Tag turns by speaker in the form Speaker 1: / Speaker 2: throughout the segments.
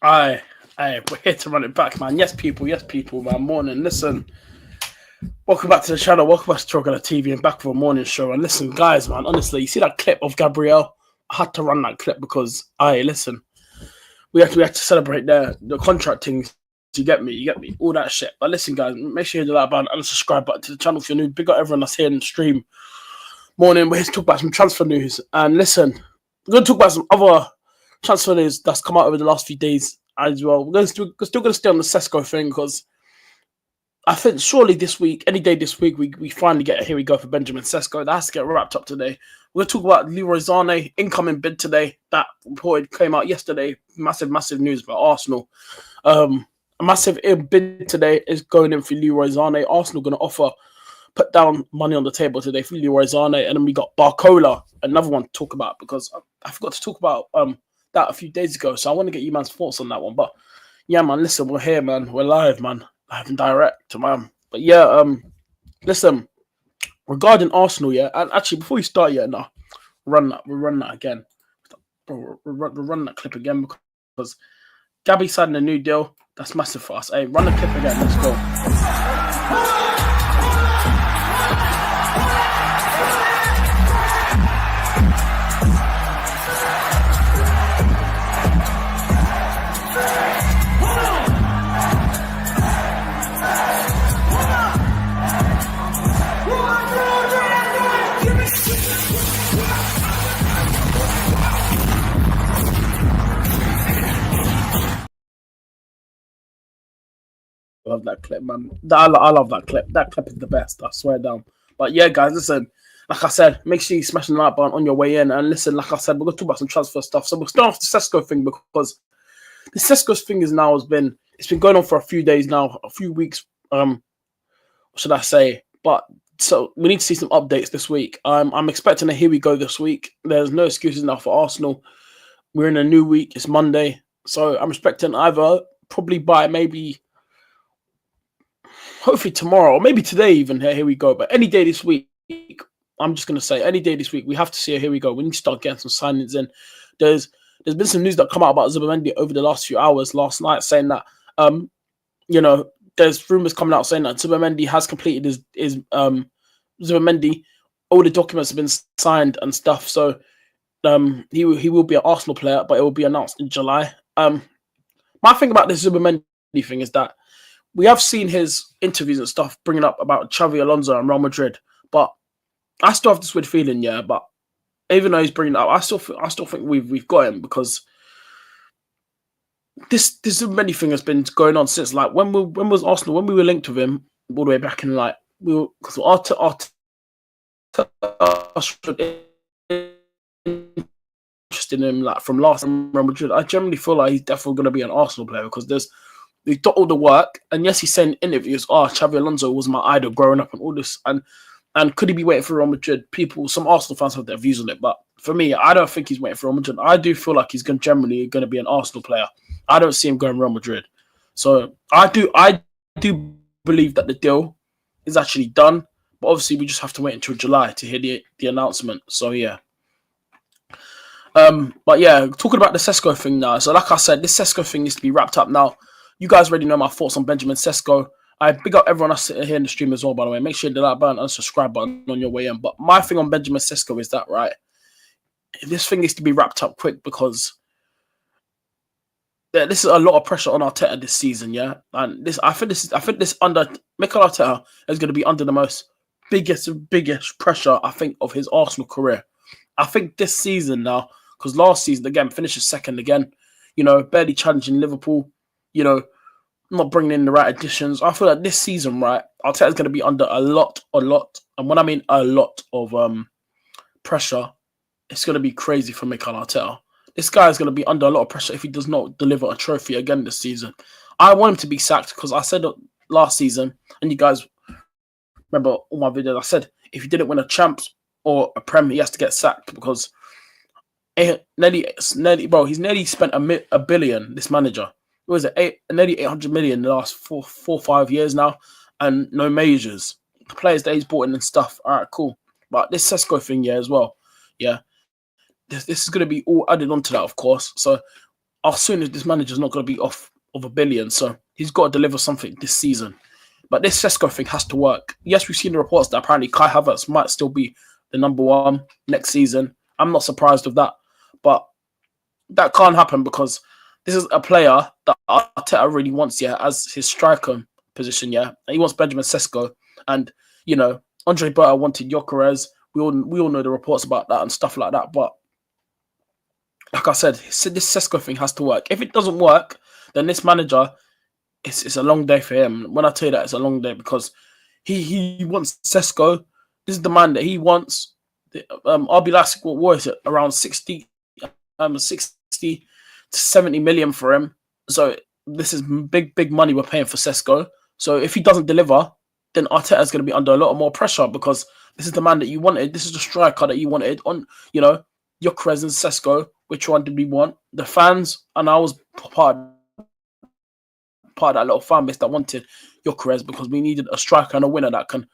Speaker 1: Aye, aye, we're here to run it back, man. Yes, people, man. Morning. Listen, welcome back to the channel. Welcome back to Trogan TV and back for a morning show. And listen, guys, man, honestly, you see that clip of Gabriel? I had to run that clip because, aye, listen, we had to celebrate the contract things. You get me, all that shit. But listen, guys, make sure you hit the like button and subscribe button to the channel if you're new. Big up everyone that's here in the stream. Morning, we're here to talk about some transfer news. And listen, we're going to talk about some other transfer news that's come out over the last few days as well. We're still going to stay on the Sesko thing because I think surely this week, any day this week, we finally get a here we go for Benjamin Sesko. That has to get wrapped up today. We're going to talk about Leroy Sane, incoming bid today. That report came out yesterday. Massive news about Arsenal. A massive bid today is going in for Leroy Sane. Arsenal going to put down money on the table today for Leroy Sane. And then we got Barcola, another one to talk about because I forgot to talk about that a few days ago. So I want to get you man's thoughts on that one. But yeah, man, listen, we're here, man. We're live, man. Live and direct, man. But yeah, listen, regarding Arsenal, yeah, and actually before you start, yeah, no, we'll run that again. We'll run that clip again because Gabby signed a new deal. That's massive for us. Hey, run the clip again. Let's go. Love that clip, man. I love that clip. That clip is the best. I swear down. But yeah, guys, listen. Like I said, make sure you smash the like button on your way in. And listen, like I said, we're gonna talk about some transfer stuff. So we'll start off the Sesko thing because the Sesko thing it's been going on for a few days now, a few weeks. What should I say? But so we need to see some updates this week. I'm expecting a here we go this week. There's no excuses now for Arsenal. We're in a new week. It's Monday, so I'm expecting either probably by maybe. Hopefully tomorrow, or maybe today even, here we go. But any day this week, I'm just going to say, any day this week, we have to see a here we go. We need to start getting some signings in. There's been some news that come out about Zubimendi over the last few hours, last night, saying that, there's rumours coming out saying that Zubimendi has completed his Zubimendi, all the documents have been signed and stuff. So he will be an Arsenal player, but it will be announced in July. My thing about this Zubimendi thing is that we have seen his interviews and stuff bringing up about Xavi Alonso and Real Madrid, but I still have this weird feeling, yeah. But even though he's bringing it up, I still think we've got him because this many thing has been going on since when was Arsenal when we were linked with him all the way back in because interested in him from last Real Madrid. I generally feel like he's definitely going to be an Arsenal player because we've done all the work, and yes, he's saying in interviews, Xavi Alonso was my idol growing up and all this, and could he be waiting for Real Madrid? Some Arsenal fans have their views on it, but for me, I don't think he's waiting for Real Madrid. I do feel like he's generally going to be an Arsenal player. I don't see him going Real Madrid. So I do believe that the deal is actually done, but obviously we just have to wait until July to hear the announcement. So yeah. But yeah, talking about the Sesko thing now. So like I said, this Sesko thing needs to be wrapped up now. You guys already know my thoughts on Benjamin Sesko. I big up everyone that's here in the stream as well, by the way. Make sure you hit that button and subscribe button on your way in. But my thing on Benjamin Sesko is that, right, this thing needs to be wrapped up quick because this is a lot of pressure on Arteta this season, yeah. And I think this under Mikel Arteta is going to be under the biggest pressure, I think, of his Arsenal career. I think this season now, because last season, again, finishes second again, barely challenging Liverpool, not bringing in the right additions. I feel like this season, right, Arteta's going to be under a lot, and when I mean a lot of pressure, it's going to be crazy for Mikel Arteta. This guy is going to be under a lot of pressure if he does not deliver a trophy again this season. I want him to be sacked because I said last season, and you guys remember all my videos, I said if he didn't win a Champs or a Prem, he has to get sacked because he's nearly spent a billion, this manager. What was it? Nearly 800 million in the last 4 or 5 years now, and no majors. The players that he's brought in and stuff. All right, cool. But this Sesko thing, yeah, as well. Yeah, this is going to be all added onto that, of course. So as soon as this manager's not going to be off of $1 billion, so he's got to deliver something this season. But this Sesko thing has to work. Yes, we've seen the reports that apparently Kai Havertz might still be the number one next season. I'm not surprised with that, but that can't happen because this is a player that Arteta really wants, as his striker position, He wants Benjamin Sesko, and Andre Berta wanted Gyökeres. We all know the reports about that and stuff like that. But like I said, this Sesko thing has to work. If it doesn't work, then this manager, it's a long day for him. When I tell you that, it's a long day because he wants Sesko. This is the man that he wants. RB Leipzig, what is it? Around 60 to 70 million for him. So this is big money we're paying for Sesko. So if he doesn't deliver, then Arteta is going to be under a lot more pressure because this is the man that you wanted. This is the striker that you wanted. On Gyökeres and Sesko, which one did we want? The fans, and I was part of that little fan base that wanted Gyökeres because we needed a striker and a winner that can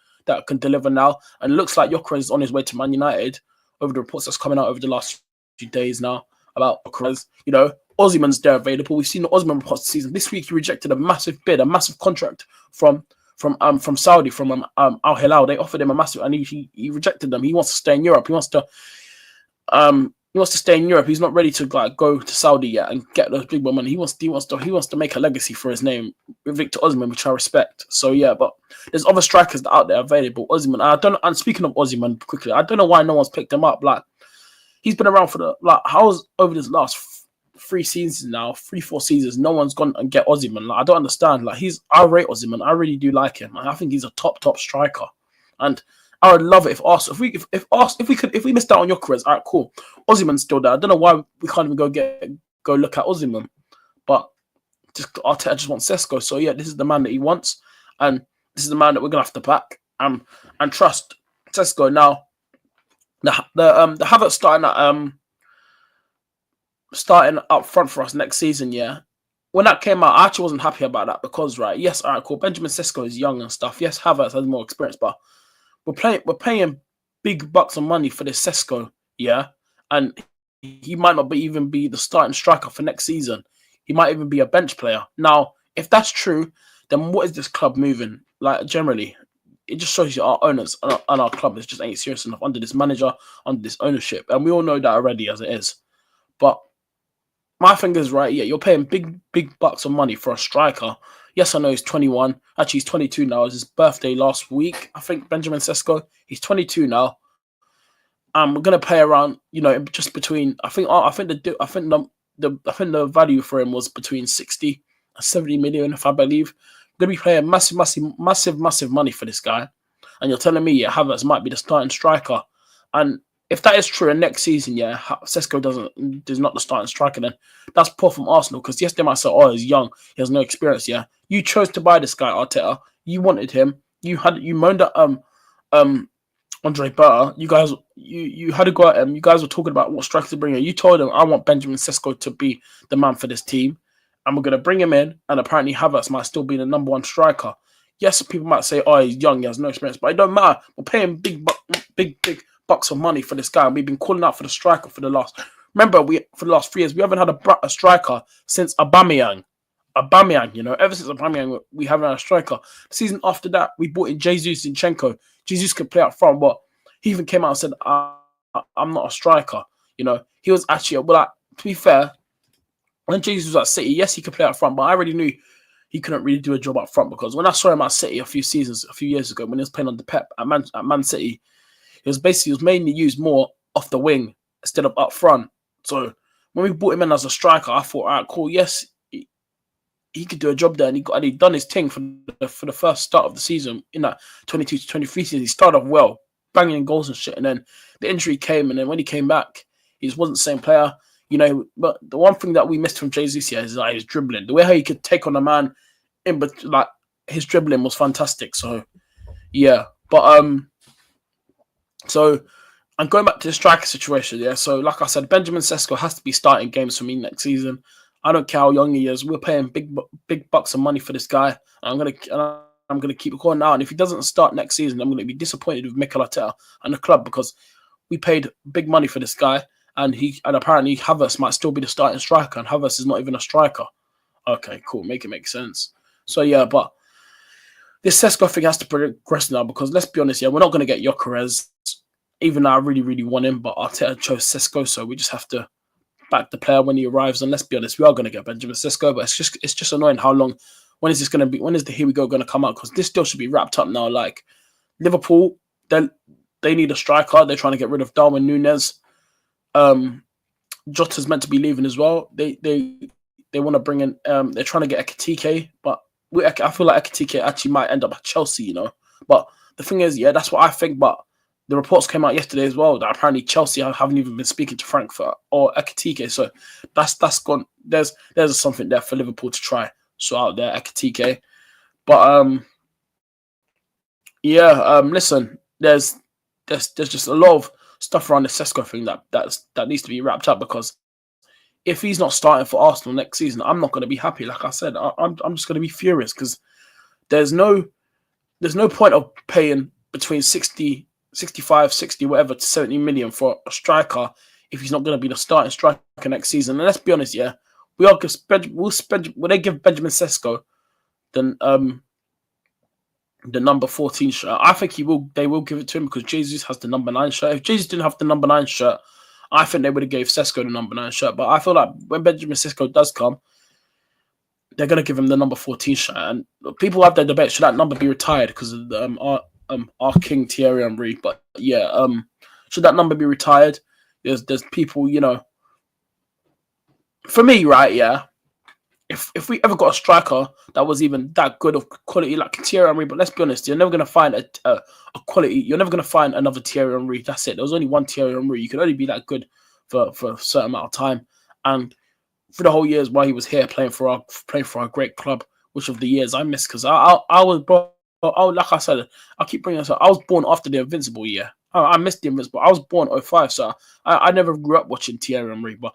Speaker 1: deliver now. And it looks like Gyökeres is on his way to Man United over the reports that's coming out over the last few days now about Gyökeres. Osimhen's there available. We've seen the Osimhen reports this season. This week he rejected a massive bid, a massive contract from Saudi, from Al Hilal. They offered him a massive, and he rejected them. He wants to stay in Europe. He wants to stay in Europe. He's not ready to go to Saudi yet and get those big money. He wants to make a legacy for his name with Victor Osimhen, which I respect. So but there's other strikers that are out there available. Osimhen, and speaking of Osimhen, quickly, I don't know why no one's picked him up. He's been around for over this last 4 seasons, no one's gone and get Osimhen. I don't understand. I rate Osimhen. I really do like him. I think he's a top striker, and I would love it if Arsenal, if we missed out on Gyökeres, all right, cool. Osimhen's still there. I don't know why we can't even go look at Osimhen, but Arteta just wants Sesko. So this is the man that he wants, and this is the man that we're gonna have to back and trust Sesko. Now, the Havertz starting up front for us next season, when that came out, I actually wasn't happy about that because, yes, all right, cool. Benjamin Sesko is young and stuff. Yes, Havertz has more experience, but we're paying big bucks of money for this Sesko, and he might not even be the starting striker for next season. He might even be a bench player. Now, if that's true, then what is this club moving? Generally, it just shows you our owners and our club just ain't serious enough under this manager, under this ownership, and we all know that already as it is. But my thing is, you're paying big bucks of money for a striker. Yes, I know he's 21. Actually, he's 22 now. It was his birthday last week, I think, Benjamin Sesko. He's 22 now. We're gonna pay around, just between. I think the value for him was between 60 and 70 million, if I believe. We're gonna be paying massive money for this guy, and you're telling me, Havertz might be the starting striker, and if that is true, and next season, Sesko is not the starting striker, then that's poor from Arsenal. Because yes, they might say, "Oh, he's young, he has no experience." You chose to buy this guy, Arteta. You wanted him. You moaned at Andre Berta. You guys, you had to go at him. You guys were talking about what strikers to bring in. You told him, "I want Benjamin Sesko to be the man for this team, and we're gonna bring him in." And apparently, Havertz might still be the number one striker. Yes, people might say, "Oh, he's young, he has no experience," but it don't matter. We're paying big bucks of money for this guy. We've been calling out for the striker for the last 3 years. We haven't had a striker since Aubameyang. Ever since Aubameyang, we haven't had a striker. The season after that, we bought in Jesus Zinchenko. Jesus could play up front, but he even came out and said, "I'm not a striker." He was actually, to be fair, when Jesus was at City, yes, he could play up front, but I already knew he couldn't really do a job up front because when I saw him at City a few years ago, when he was playing under Pep at Man City, he was mainly used more off the wing instead of up front. So when we brought him in as a striker, I thought, all right, cool, yes, he could do a job there, and he'd done his thing for the first start of the season in that 22 to 23 season. He started off well, banging in goals and shit, and then the injury came, and then when he came back, he just wasn't the same player. But the one thing that we missed from Jesus is his dribbling. The way how he could take on a man, his dribbling was fantastic. So, So I'm going back to the striker situation, So, like I said, Benjamin Sesko has to be starting games for me next season. I don't care how young he is. We're paying big bucks of money for this guy. And I'm gonna keep calling out. And if he doesn't start next season, I'm gonna be disappointed with Mikel Arteta and the club because we paid big money for this guy, and apparently Havertz might still be the starting striker, and Havertz is not even a striker. Okay, cool, make it make sense. So yeah, but this Sesko thing has to progress now because let's be honest, yeah, we're not going to get Gyökeres, even though I really, really want him, but Arteta chose Sesko, so we just have to back the player when he arrives. And let's be honest, we are going to get Benjamin Sesko, but it's just annoying how long. When is this going to be? When is the Here We Go going to come out? Because this deal should be wrapped up now. Like Liverpool, they need a striker. They're trying to get rid of Darwin Núñez. Jota's meant to be leaving as well. They want to bring in. They're trying to get Ekitike, but I feel like Ekitike actually might end up at Chelsea. You know, but the thing is, yeah, that's what I think. But the reports came out yesterday as well that apparently Chelsea haven't even been speaking to Frankfurt or Ekitike. So that's gone. There's something there for Liverpool to try sort out there, Ekitike. But listen, there's just a lot of stuff around the Sesko thing that needs to be wrapped up, because if he's not starting for Arsenal next season, I'm not going to be happy. Like I said, I'm just going to be furious because there's no point of paying between 60, 65, 60, whatever to 70 million for a striker if he's not going to be the starting striker next season. And let's be honest, yeah, we'll spend when they give Benjamin Sesko the number 14 shirt. I think they will give it to him because Jesus has the number 9 shirt. If Jesus didn't have the number 9 shirt, I think they would have gave Sesko the number 9 shirt. But I feel like when Benjamin Sesko does come, they're going to give him the number 14 shirt. And people have their debate, should that number be retired because of our king Thierry Henry? But yeah, should that number be retired? There's people, you know, for me, right, yeah, if we ever got a striker that was even that good of quality like Thierry Henry, but let's be honest, you're never going to find a quality. You're never going to find another Thierry Henry. That's it. There was only one Thierry Henry. You could only be that good for a certain amount of time. And for the whole years while he was here playing for our great club, which of the years I miss, because I was, bro, like I said, I keep bringing this up. I was born after the Invincible year. I missed the Invincible. I was born 05, so I never grew up watching Thierry Henry, but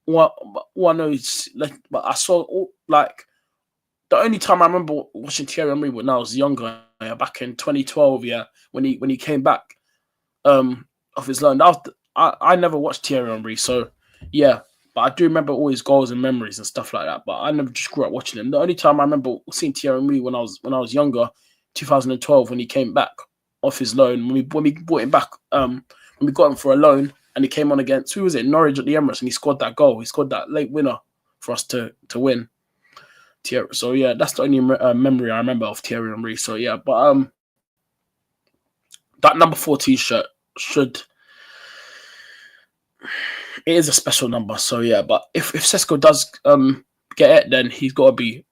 Speaker 1: what I know is, like, but I saw like the only time I remember watching Thierry Henry when I was younger, back in 2012, yeah, when he came back off his loan. I never watched Thierry Henry, so yeah, but I do remember all his goals and memories and stuff like that. But I never just grew up watching him. The only time I remember seeing Thierry Henry when I was younger, 2012, when he came back off his loan, when we brought him back, when we got him for a loan. And he came on against, who was it, Norwich at the Emirates, and he scored that goal. He scored that late winner for us to win. So yeah, that's the only memory I remember of Thierry Henry. So yeah, but that number 14 shirt it is a special number. So yeah, but if Sesko does get it, then he's got to be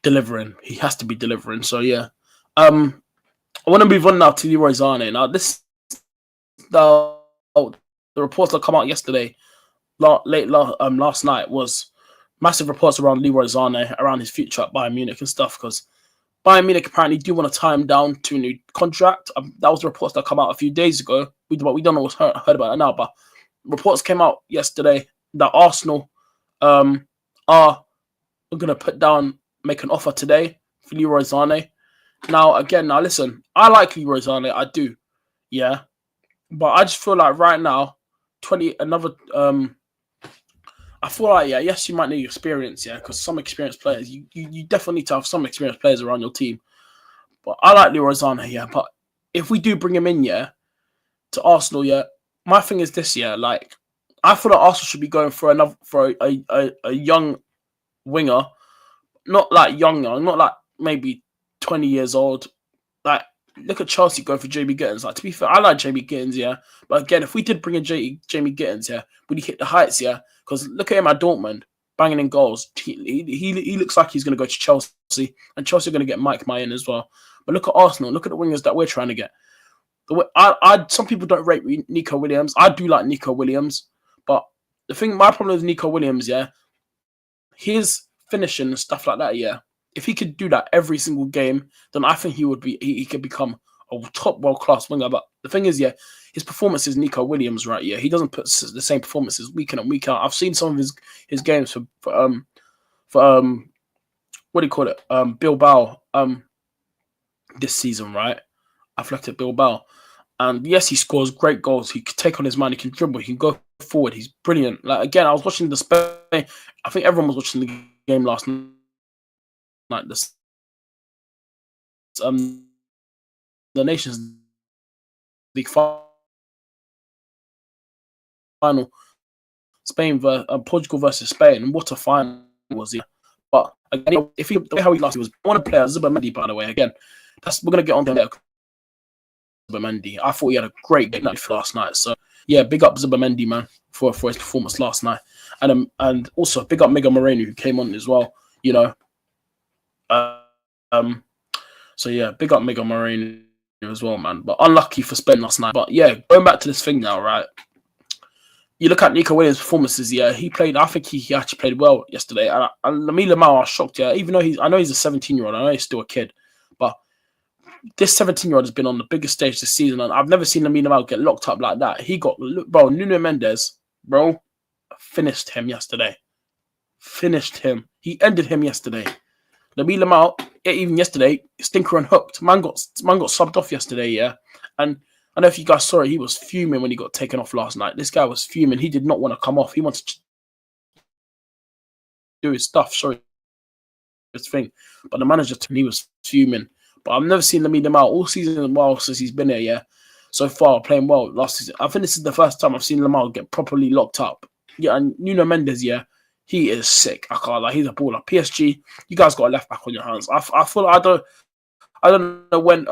Speaker 1: delivering. He has to be delivering. So yeah, I want to move on now to Leroy Sane. Now the reports that come out yesterday, last night, was massive reports around Leroy Sane, around his future at Bayern Munich and stuff, because Bayern Munich apparently do want to tie him down to a new contract. That was the reports that come out a few days ago. We don't know what's heard about it now, but reports came out yesterday that Arsenal are going to make an offer today for Leroy Sane. Now listen, I like Leroy Sane, I do, yeah, but I just feel like right now, I feel like, yeah, yes, you might need experience, yeah, because some experienced players, you definitely need to have some experienced players around your team. But I like Leroy Sane, yeah. But if we do bring him in, yeah, to Arsenal, yeah, my thing is this, yeah, like, I feel like Arsenal should be going for a young winger, not like young, not like maybe 20 years old. Like, look at Chelsea going for Jamie Gittins. Like, to be fair, I like Jamie Gittins, yeah. But again, if we did bring in Jamie Gittins, yeah, would he hit the heights, yeah? Because look at him at Dortmund, banging in goals. He looks like he's going to go to Chelsea, and Chelsea are going to get Mike Mayen as well. But look at Arsenal. Look at the wingers that we're trying to get. Some people don't rate Nico Williams. I do like Nico Williams, but my problem with Nico Williams, yeah, his finishing and stuff like that, yeah. If he could do that every single game, then I think he could become a top world-class winger. But the thing is, yeah, his performance is Nico Williams, right? Yeah, he doesn't put the same performances week in and week out. I've seen some of his games for what do you call it? Bilbao this season, right? I've looked at Bilbao. And yes, he scores great goals. He can take on his man, he can dribble, he can go forward. He's brilliant. Like again, I was watching the Spain. I think everyone was watching the game last night. This the Nations League final, Portugal versus Spain, and what a final was he? But again, if he the way how he lost, he was one of the players. Zubamendi, by the way, again, we're gonna get on to Zubamendi. I thought he had a great game last night. So yeah, big up Zubamendi, man, for his performance last night, and also big up Miguel Moreno, who came on as well. You know, so yeah, big up Miguel Moreno as well, man. But unlucky for Spain last night. But yeah, going back to this thing now, right? You look at Nico Williams' performances. Yeah, he played. I think he actually played well yesterday. And Lamine Yamal, I was shocked. Yeah, even though I know he's a 17-year-old. I know he's still a kid, but this 17-year-old has been on the biggest stage this season, and I've never seen Lamine Yamal get locked up like that. He got, bro, Nuno Mendes, bro, finished him yesterday. Finished him. He ended him yesterday. Lamine Yamal, even yesterday, stinker and hooked. Man got subbed off yesterday, yeah. And I don't know if you guys saw it, he was fuming when he got taken off last night. This guy was fuming. He did not want to come off. He wanted to do his stuff, show his thing. But the manager, he was fuming. But I've never seen Lamine Yamal all season well since he's been here, yeah. So far, playing well last season. I think this is the first time I've seen Yamal get properly locked up. Yeah, and Nuno Mendes, yeah, he is sick. I can't lie. He's a baller. PSG, you guys got a left back on your hands. I feel I don't know when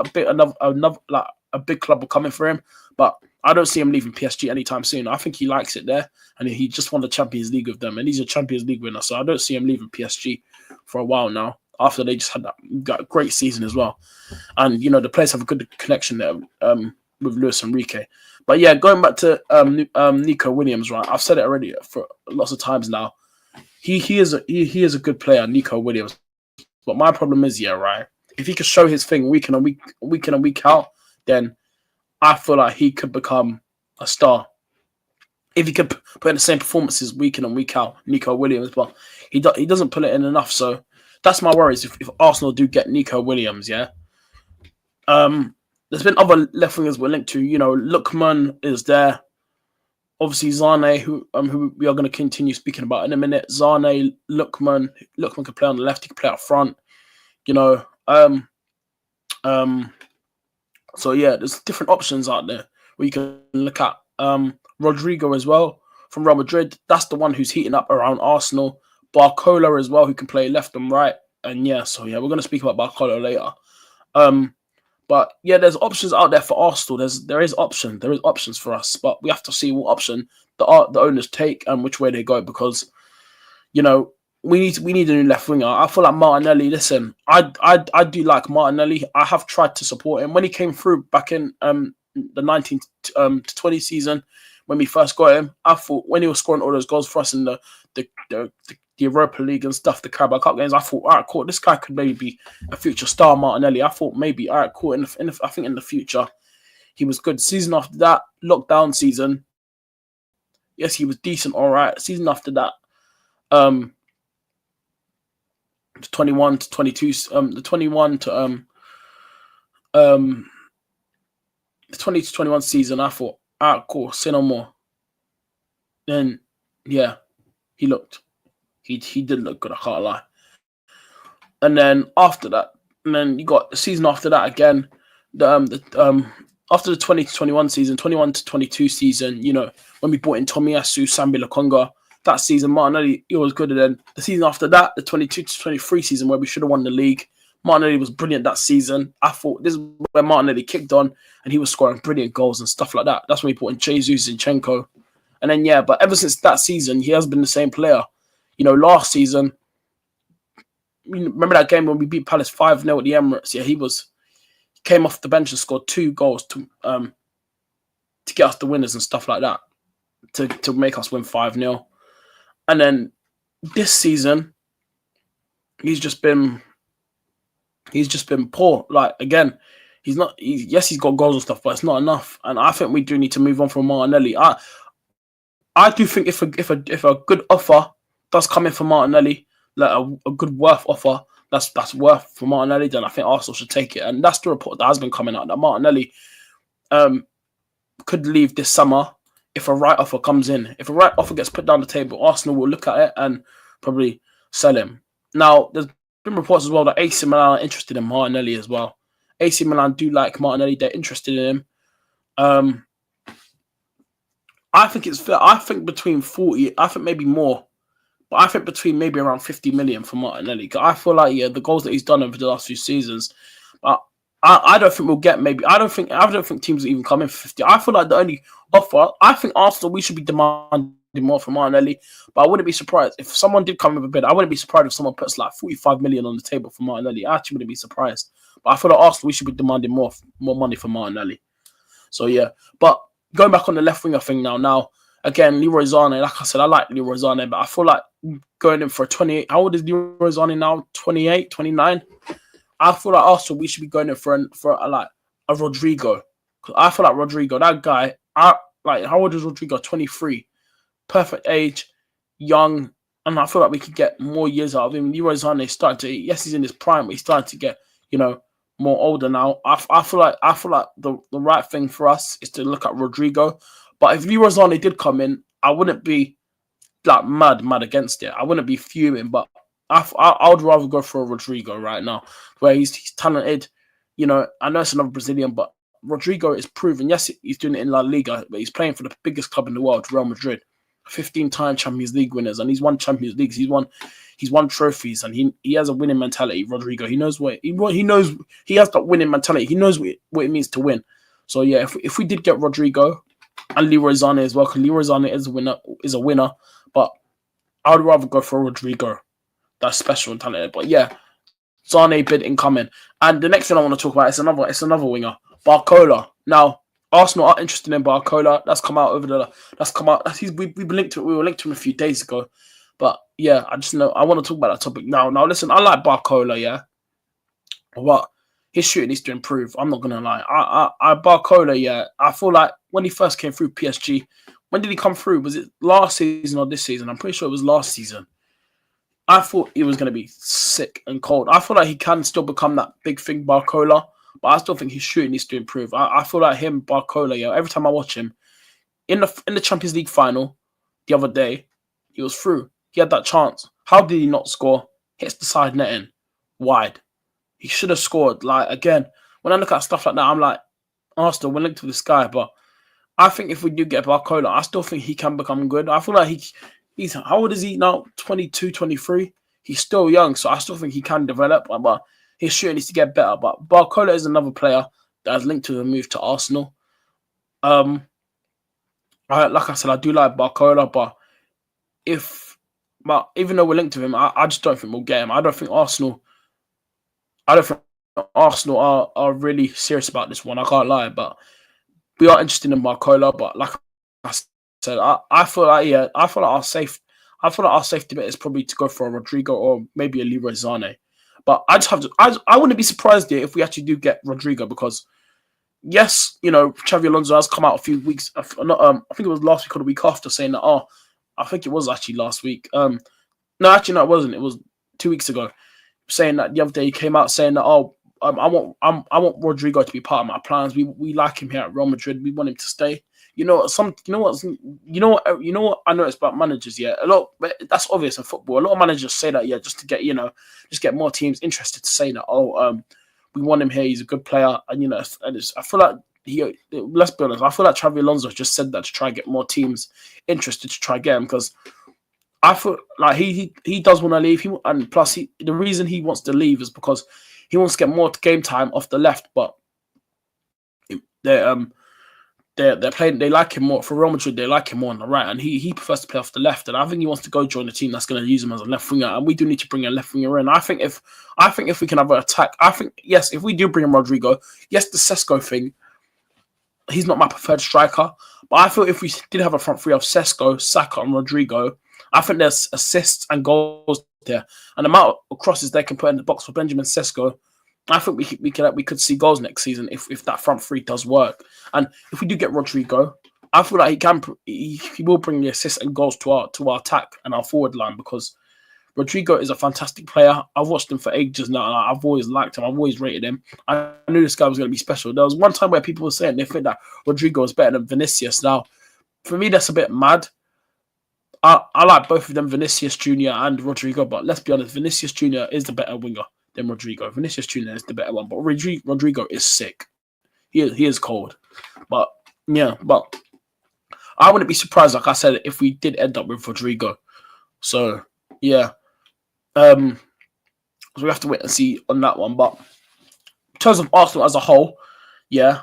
Speaker 1: a big club will come in for him, but I don't see him leaving PSG anytime soon. I think he likes it there, and he just won the Champions League with them, and he's a Champions League winner, so I don't see him leaving PSG for a while now. After they just had got a great season as well, and you know the players have a good connection there with Luis Enrique. But yeah, going back to Nico Williams, right? I've said it already for lots of times now. He is a good player, Nico Williams. But my problem is, yeah, right. If he could show his thing week in and week out, then I feel like he could become a star. If he could put in the same performances week in and week out, Nico Williams, but he doesn't put it in enough. So that's my worries if Arsenal do get Nico Williams, yeah. There's been other left wingers we're linked to. You know, Lookman is there. Obviously, Sane, who we are going to continue speaking about in a minute. Sane, Lookman can play on the left. He can play up front. You know, so yeah, there's different options out there where you can look at. Rodrigo as well from Real Madrid. That's the one who's heating up around Arsenal. Barcola as well, who can play left and right. And yeah, so yeah, we're going to speak about Barcola later. But yeah, there's options out there for Arsenal. There is options for us, but we have to see what option the owners take and which way they go, because you know we need a new left winger. I feel like Martinelli. Listen, I do like Martinelli. I have tried to support him when he came through back in the 19 to 20 season when we first got him. I thought when he was scoring all those goals for us in the Europa League and stuff, the Carabao Cup games, I thought, all right, cool, this guy could maybe be a future star, Martinelli. I thought maybe, all right, cool. I think in the future, he was good. Season after that, lockdown season, yes, he was decent, all right. Season after that, 21 to 22, the 21 to the 20 to 21 season, I thought, all right, cool, say no more. Then, yeah, he did look good, I can't lie. And then after that, and then you got the season after that again, after the 20 to 21 season, 21 to 22 season, you know, when we brought in Tomiyasu, Sambi Lokonga, that season, Martinelli, he was good. And then the season after that, the 22 to 23 season, where we should have won the league, Martinelli was brilliant that season. I thought this is where Martinelli kicked on, and he was scoring brilliant goals and stuff like that. That's when we brought in Jesus Zinchenko. And then, yeah, but ever since that season, he has been the same player. You know, last season, remember that game when we beat Palace 5-0 at the Emirates? Yeah, he came off the bench and scored 2 goals to get us the winners and stuff like that, to make us win 5-0. And then this season, he's just been poor. Like, again, he's got goals and stuff, but it's not enough. And I think we do need to move on from Martinelli. I do think if a good offer does come in for Martinelli, like a good worth offer, that's worth for Martinelli, then I think Arsenal should take it. And that's the report that has been coming out, that Martinelli could leave this summer if a right offer comes in. If a right offer gets put down the table, Arsenal will look at it and probably sell him. Now, there's been reports as well that AC Milan are interested in Martinelli as well. AC Milan do like Martinelli. They're interested in him. I think it's fair. I think between 40, I think maybe more, but I think between maybe around 50 million for Martinelli. Cause I feel like, yeah, the goals that he's done over the last few seasons, but I don't think we'll get maybe. I don't think teams will even come in for 50. I feel like the only offer, I think Arsenal, we should be demanding more from Martinelli, but I wouldn't be surprised if someone did come with a bid. I wouldn't be surprised if someone puts like 45 million on the table for Martinelli. I actually wouldn't be surprised, but I feel like Arsenal, we should be demanding more money for Martinelli. So yeah, but going back on the left winger thing now. Now again, Leroy Sane. Like I said, I like Leroy Sane, but I feel like going in for a 28. How old is Leroy Sane now? 28, 29. I feel like Arsenal, we should be going in for like a Rodrigo. Because I feel like Rodrigo, that guy. Like, how old is Rodrigo? 23. Perfect age, young, and I feel like we could get more years out of him. Leroy Sane is starting to. Yes, he's in his prime, but he's starting to get, more older now. I feel like the right thing for us is to look at Rodrigo. But if Leroy Sane did come in, I wouldn't be like mad against it. I wouldn't be fuming, but I would rather go for a Rodrigo right now, where he's talented. I know it's another Brazilian, but Rodrigo is proven. Yes, he's doing it in La Liga, but he's playing for the biggest club in the world, Real Madrid. 15-time Champions League winners, and he's won Champions Leagues. He's won trophies, and he has a winning mentality. Rodrigo, he knows he has that winning mentality. He knows what it means to win. So yeah, if we did get Rodrigo and Leroy Sane as well, because Leroy Sane is a winner, but I would rather go for Rodrigo. That's special and talented. But yeah, Sane bid incoming. And the next thing I want to talk about is another winger, Barcola. Now, Arsenal are interested in Barcola. That's come out we were linked to him a few days ago. But yeah, I want to talk about that topic now. Now listen, I like Barcola, yeah. But his shooting needs to improve. I'm not gonna lie. Barcola, yeah. I feel like when he first came through PSG, when did he come through? Was it last season or this season? I'm pretty sure it was last season. I thought he was going to be sick and cold. I feel like he can still become that big thing, Barcola, but I still think his shooting needs to improve. I feel like him, Barcola, yeah, every time I watch him, in the Champions League final the other day, he was through. He had that chance. How did he not score? Hits the side netting, wide. He should have scored. Like, again, when I look at stuff like that, I'm like, Arsenal, we're linked to this guy, but I think if we do get Barcola, I still think he can become good. I feel like he's how old is he now? 22, 23. He's still young, so I still think he can develop, but his shooting needs to get better. But Barcola is another player that is linked to the move to Arsenal. Like I said, I do like Barcola, but even though we're linked to him, I just don't think we'll get him. I don't think Arsenal are really serious about this one. I can't lie, but we are interested in Barcola. But like I said, I feel like our safety bet is probably to go for a Rodrigo or maybe a Leroy Sane. But I wouldn't be surprised here if we actually do get Rodrigo, because yes, Xabi Alonso has come out a few weeks. I think it was last week or the week after, saying that. I think it was actually last week. No, actually, no, it wasn't. It was 2 weeks ago. Saying that the other day he came out saying that, I want Rodrigo to be part of my plans. We like him here at Real Madrid. We want him to stay. You know what I noticed about managers, yeah. That's obvious in football. A lot of managers say that, yeah, just to get more teams interested to say that, we want him here. He's a good player, and I feel like let's be honest. I feel like Xabi Alonso just said that to try and get more teams interested to try and get him, because I feel like he does want to leave. And plus, the reason he wants to leave is because he wants to get more game time off the left. But they're playing. They like him more for Real Madrid. They like him more on the right, and he prefers to play off the left. And I think he wants to go join a team that's going to use him as a left winger. And we do need to bring a left winger in. I think if we can have an attack, I think yes, if we do bring in Rodrigo, yes, the Sesko thing. He's not my preferred striker, but I feel if we did have a front three of Sesko, Saka, and Rodrigo, I think there's assists and goals there, and the amount of crosses they can put in the box for Benjamin Sesko. I think we could see goals next season if that front three does work. And if we do get Rodrigo, I feel like he will bring the assists and goals to our attack and our forward line, because Rodrigo is a fantastic player. I've watched him for ages now, and I've always liked him. I've always rated him. I knew this guy was going to be special. There was one time where people were saying they think that Rodrigo is better than Vinicius. Now, for me, that's a bit mad. I like both of them, Vinicius Junior and Rodrigo. But let's be honest, Vinicius Junior is the better winger than Rodrigo. Vinicius Junior is the better one, but Rodrigo is sick. He is cold. But yeah, but I wouldn't be surprised, like I said, if we did end up with Rodrigo. So yeah, so we have to wait and see on that one. But in terms of Arsenal as a whole, yeah,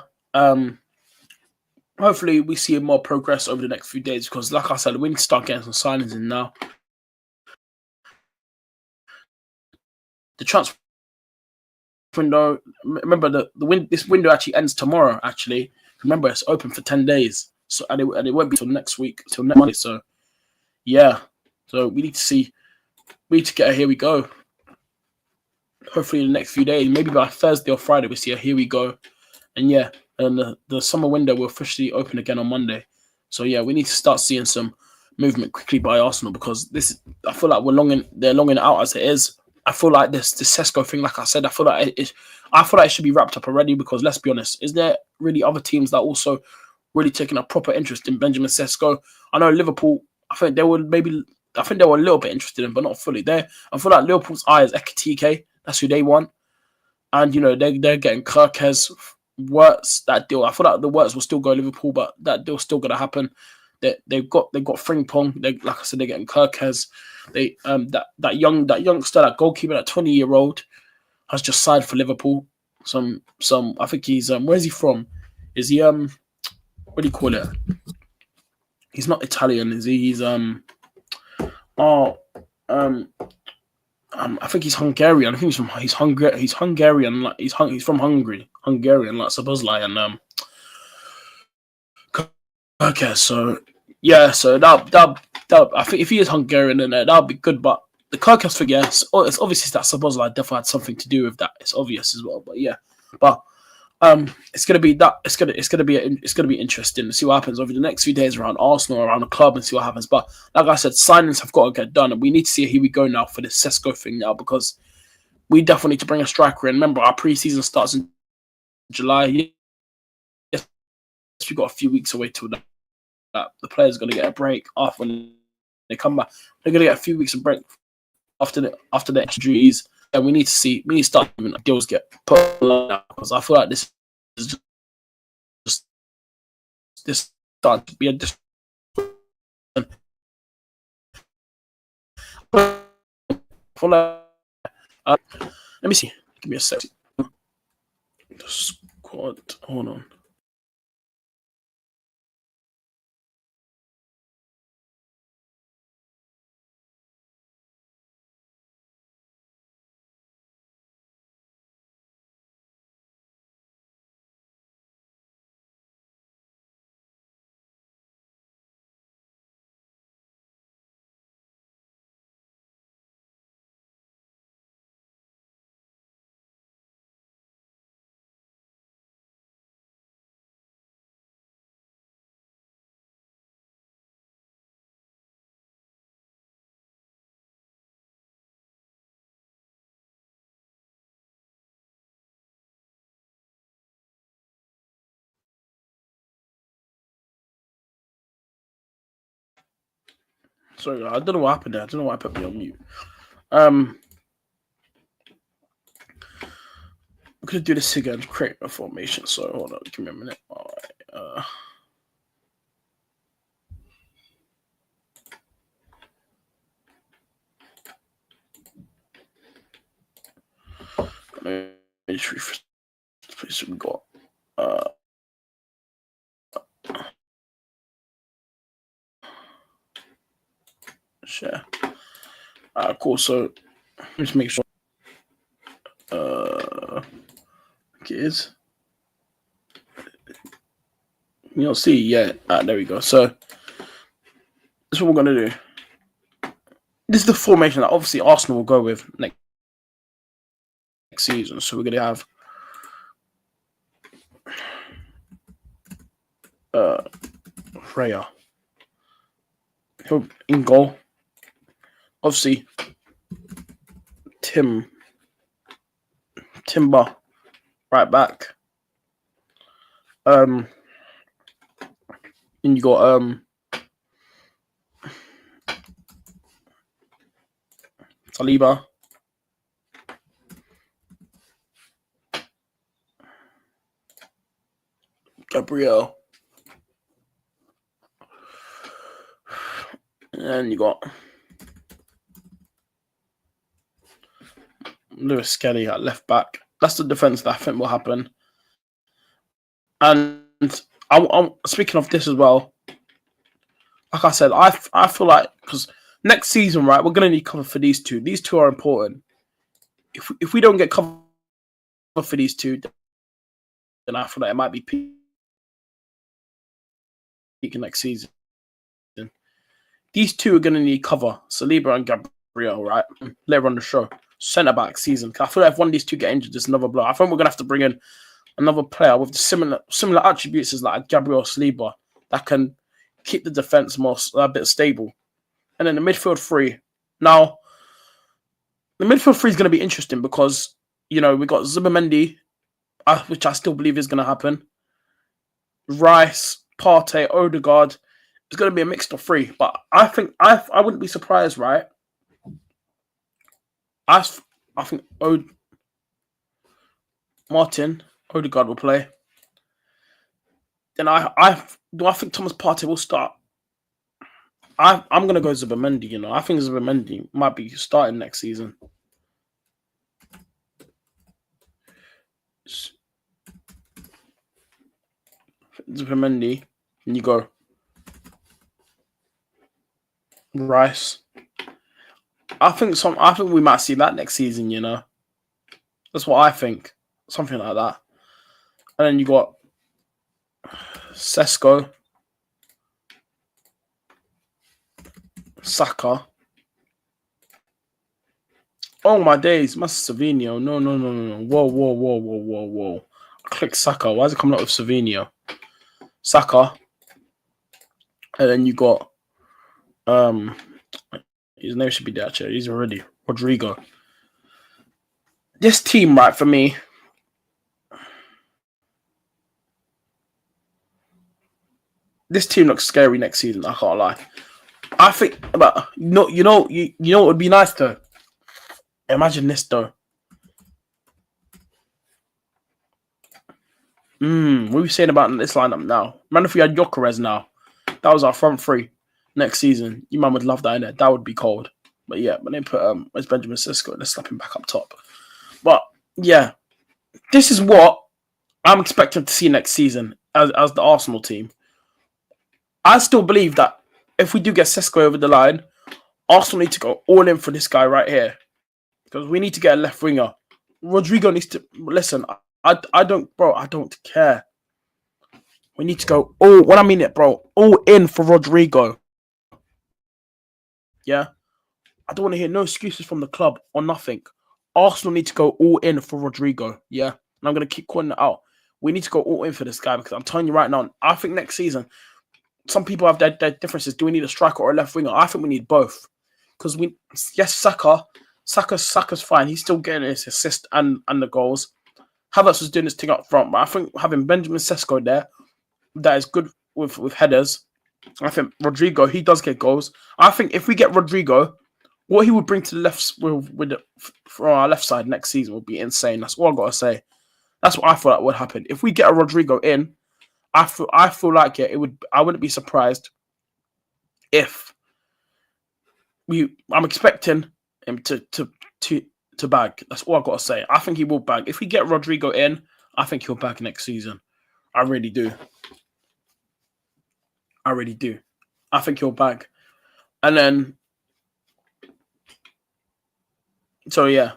Speaker 1: hopefully we see more progress over the next few days because, like I said, we need to start getting some signings in now. The transfer window, remember this window actually ends tomorrow. Actually, remember it's open for 10 days, so and it won't be till next week, till next Monday. So yeah, so we need to see, we need to get a here we go. Hopefully in the next few days, maybe by Thursday or Friday, we see a here we go, and yeah, and the summer window will officially open again on Monday. So yeah, we need to start seeing some movement quickly by Arsenal because I feel like they're longing it out as it is. I feel like this Sesko thing, like I said, I feel like it should be wrapped up already because let's be honest, is there really other teams that also really taking a proper interest in Benjamin Sesko? I know Liverpool, I think they were a little bit interested in, but not fully. I feel like Liverpool's eye is Ekitike. That's who they want. And you know, they're getting Kirkes, Wirtz, that deal. I feel like the Wirtz will still go Liverpool, but that deal's still gonna happen. They've got Frimpong. Like I said, they're getting Kirkes. They that youngster, that goalkeeper, that 20-year-old has just signed for Liverpool. Some I think he's where's he from? Is he what do you call it? He's not Italian, is he? He's I think he's Hungarian. I think he's Hungarian. Like he's from Hungary, Hungarian, like Sabozlai and Okay, so yeah, so that I think if he is Hungarian, then that'll be good. But the Kirkos thing, yeah, it's obvious that Sabozlai definitely had something to do with that. It's obvious as well. But yeah, but it's gonna be interesting to see what happens over the next few days around Arsenal, around the club, and see what happens. But like I said, signings have got to get done, and we need to see here we go now for this Sesko thing now because we definitely need to bring a striker in. Remember, our preseason starts in July. Yes, we got a few weeks away till that. The players are going to get a break off when they come back. They're going to get a few weeks of break after the injuries, and we need to start doing deals get put on because I feel like this is just starting to be a let me see. Give me a sec. The squad. Hold on. Sorry, I don't know what happened there. I don't know why I put me on mute. We're gonna do this again, create a formation. So hold on, give me a minute. All right. Place we got. Share. Cool. So let's make sure. Kids. You don't see, yeah. There we go. So this is what we're gonna do. This is the formation that obviously Arsenal will go with next season. So we're gonna have Freya in goal. Obviously, Timber right back. And you got Saliba. Gabriel. And you got Lewis Skelly at left back. That's the defence that I think will happen. And I'm speaking of this as well. Like I said, I feel like because next season, right, we're gonna need cover for these two. These two are important. If we don't get cover for these two, then I feel like it might be peaking next season. These two are gonna need cover. Saliba and Gabriel, right? Later on the show, centre back season. I feel like if one of these two get injured, it's another blow. I think we're gonna have to bring in another player with similar attributes as like Gabriel Saliba that can keep the defense a bit stable. And then the midfield three. Now, the midfield three is going to be interesting because, we got Zubimendi, which I still believe is going to happen. Rice, Partey, Odegaard. It's going to be a mixed of three. But I think I wouldn't be surprised, right? I think Martin Odegaard will play. Then I think Thomas Partey will start. I'm going to go Zubimendi, I think Zubimendi might be starting next season. Zubimendi, and you go Rice. I think we might see that next season, That's what I think. Something like that. And then you got Sesko, Saka. Oh my days, Savinho. No. Whoa. Click Saka. Why is it coming up with Savinho? Saka. And then you got his name should be there actually. He's already Rodrigo. This team, right, for me. This team looks scary next season, I can't lie. I think about you know what would be nice though? Imagine this though. What are we saying about this lineup now? Man, if we had Gyökeres now, that was our front three next season. You man would love that in there. That would be cold. But yeah, but they put it's Benjamin Sesko and they're slapping back up top. But yeah, this is what I'm expecting to see next season as the Arsenal team. I still believe that if we do get Sesko over the line, Arsenal need to go all in for this guy right here. Because we need to get a left winger. Rodrigo needs to... Listen, I don't care. We need to go all... What I mean it, bro. All in for Rodrigo. Yeah? I don't want to hear no excuses from the club or nothing. Arsenal need to go all in for Rodrigo. Yeah? And I'm going to keep calling it out. We need to go all in for this guy because I'm telling you right now, I think next season... Some people have their differences. Do we need a striker or a left winger? I think we need both. Because Saka's fine. He's still getting his assist and the goals. Havertz was doing this thing up front. But I think having Benjamin Sesko there, that is good with headers. I think Rodrigo, he does get goals. I think if we get Rodrigo, what he would bring to the left for our left side next season would be insane. That's all I've got to say. That's what I thought that would happen. If we get a Rodrigo in, I feel like it would. I wouldn't be surprised if I'm expecting him to bag. That's all I've got to say. I think he will bag. If we get Rodrigo in, I think he'll bag next season. I really do. I think he'll bag. And then, so yeah.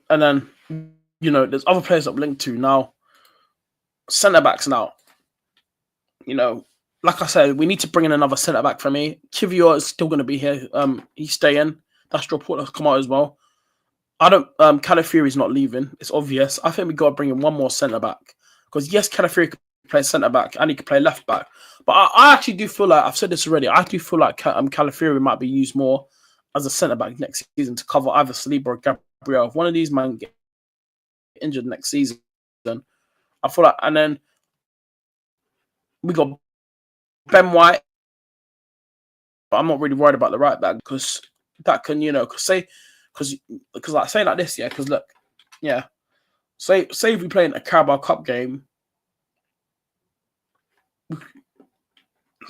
Speaker 1: And then, there's other players that I'm linked to now. Centre backs now. Like I said, we need to bring in another centre back for me. Kivior is still going to be here. He's staying. That's the report that's come out as well. Calafiori's not leaving. It's obvious. I think we got to bring in one more centre back because yes, Calafiori can play centre back and he can play left back. But I actually do feel like I've said this already. I do feel like Calafiori might be used more as a centre back next season to cover either Saliba or Gabriel. If one of these men get injured next season, I feel like, and then we got Ben White. But I'm not really worried about the right back because that can, because like saying like this, yeah. Because look, yeah. Say if we play in a Carabao Cup game.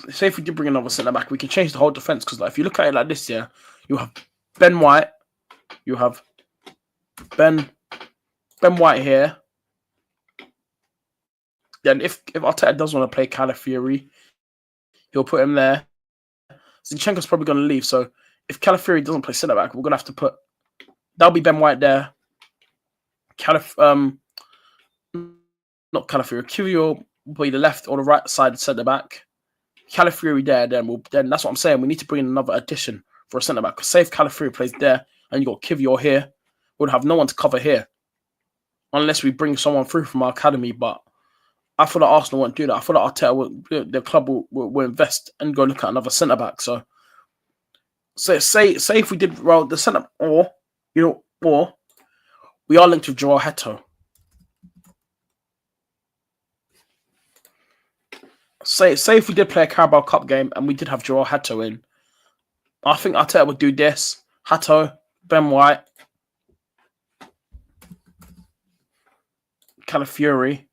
Speaker 1: Say if we did bring another centre back, we can change the whole defense. Because like, if you look at it like this, yeah, you have Ben White, you have Ben White here. Then if Arteta does want to play Calafiori, he'll put him there. Zinchenko's probably going to leave. So if Calafiori doesn't play centre back, we're going to have to put that'll be Ben White there. Not Calafiori. Kivio will be the left or the right side centre back. Calafiori there. Then that's what I'm saying. We need to bring in another addition for a centre back. Because say if Calafiori plays there and you got Kivio here, we'd have no one to cover here unless we bring someone through from our academy. But I feel like Arsenal won't do that. I feel like Arteta, the club will invest and go look at another centre back. So say if we did roll the centre, or we are linked with Joao Hetto. Say if we did play a Carabao Cup game and we did have Joao Hetto in, I think Arteta would do this: Hetto, Ben White, Calafiori,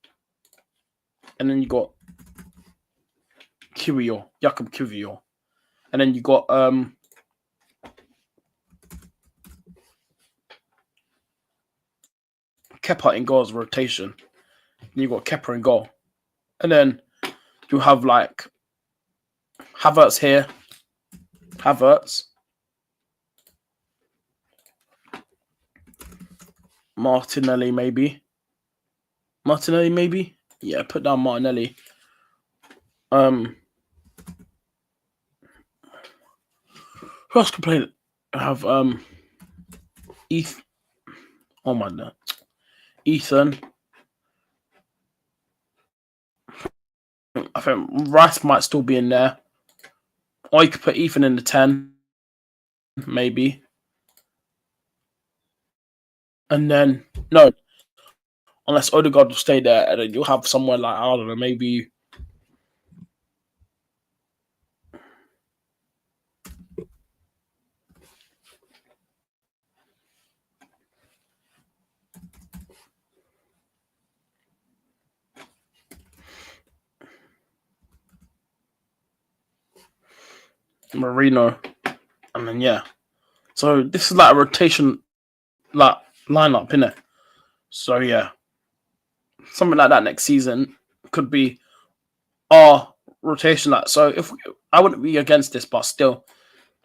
Speaker 1: and then you got Jakob Kivio, and then you got Kepa in goals rotation. And you got Kepa in goal, and then you have like Havertz here, Martinelli maybe. Yeah, put down Martinelli. Who else can play? Have Ethan. I think Rice might still be in there. Or you could put Ethan in the 10, maybe. And then, no. Unless Odegaard will stay there, and then you'll have somewhere like, I don't know, maybe... Marino. And then, yeah. So this is like a rotation like lineup, innit? So, yeah. Something like that next season could be our rotation. So I wouldn't be against this, but still,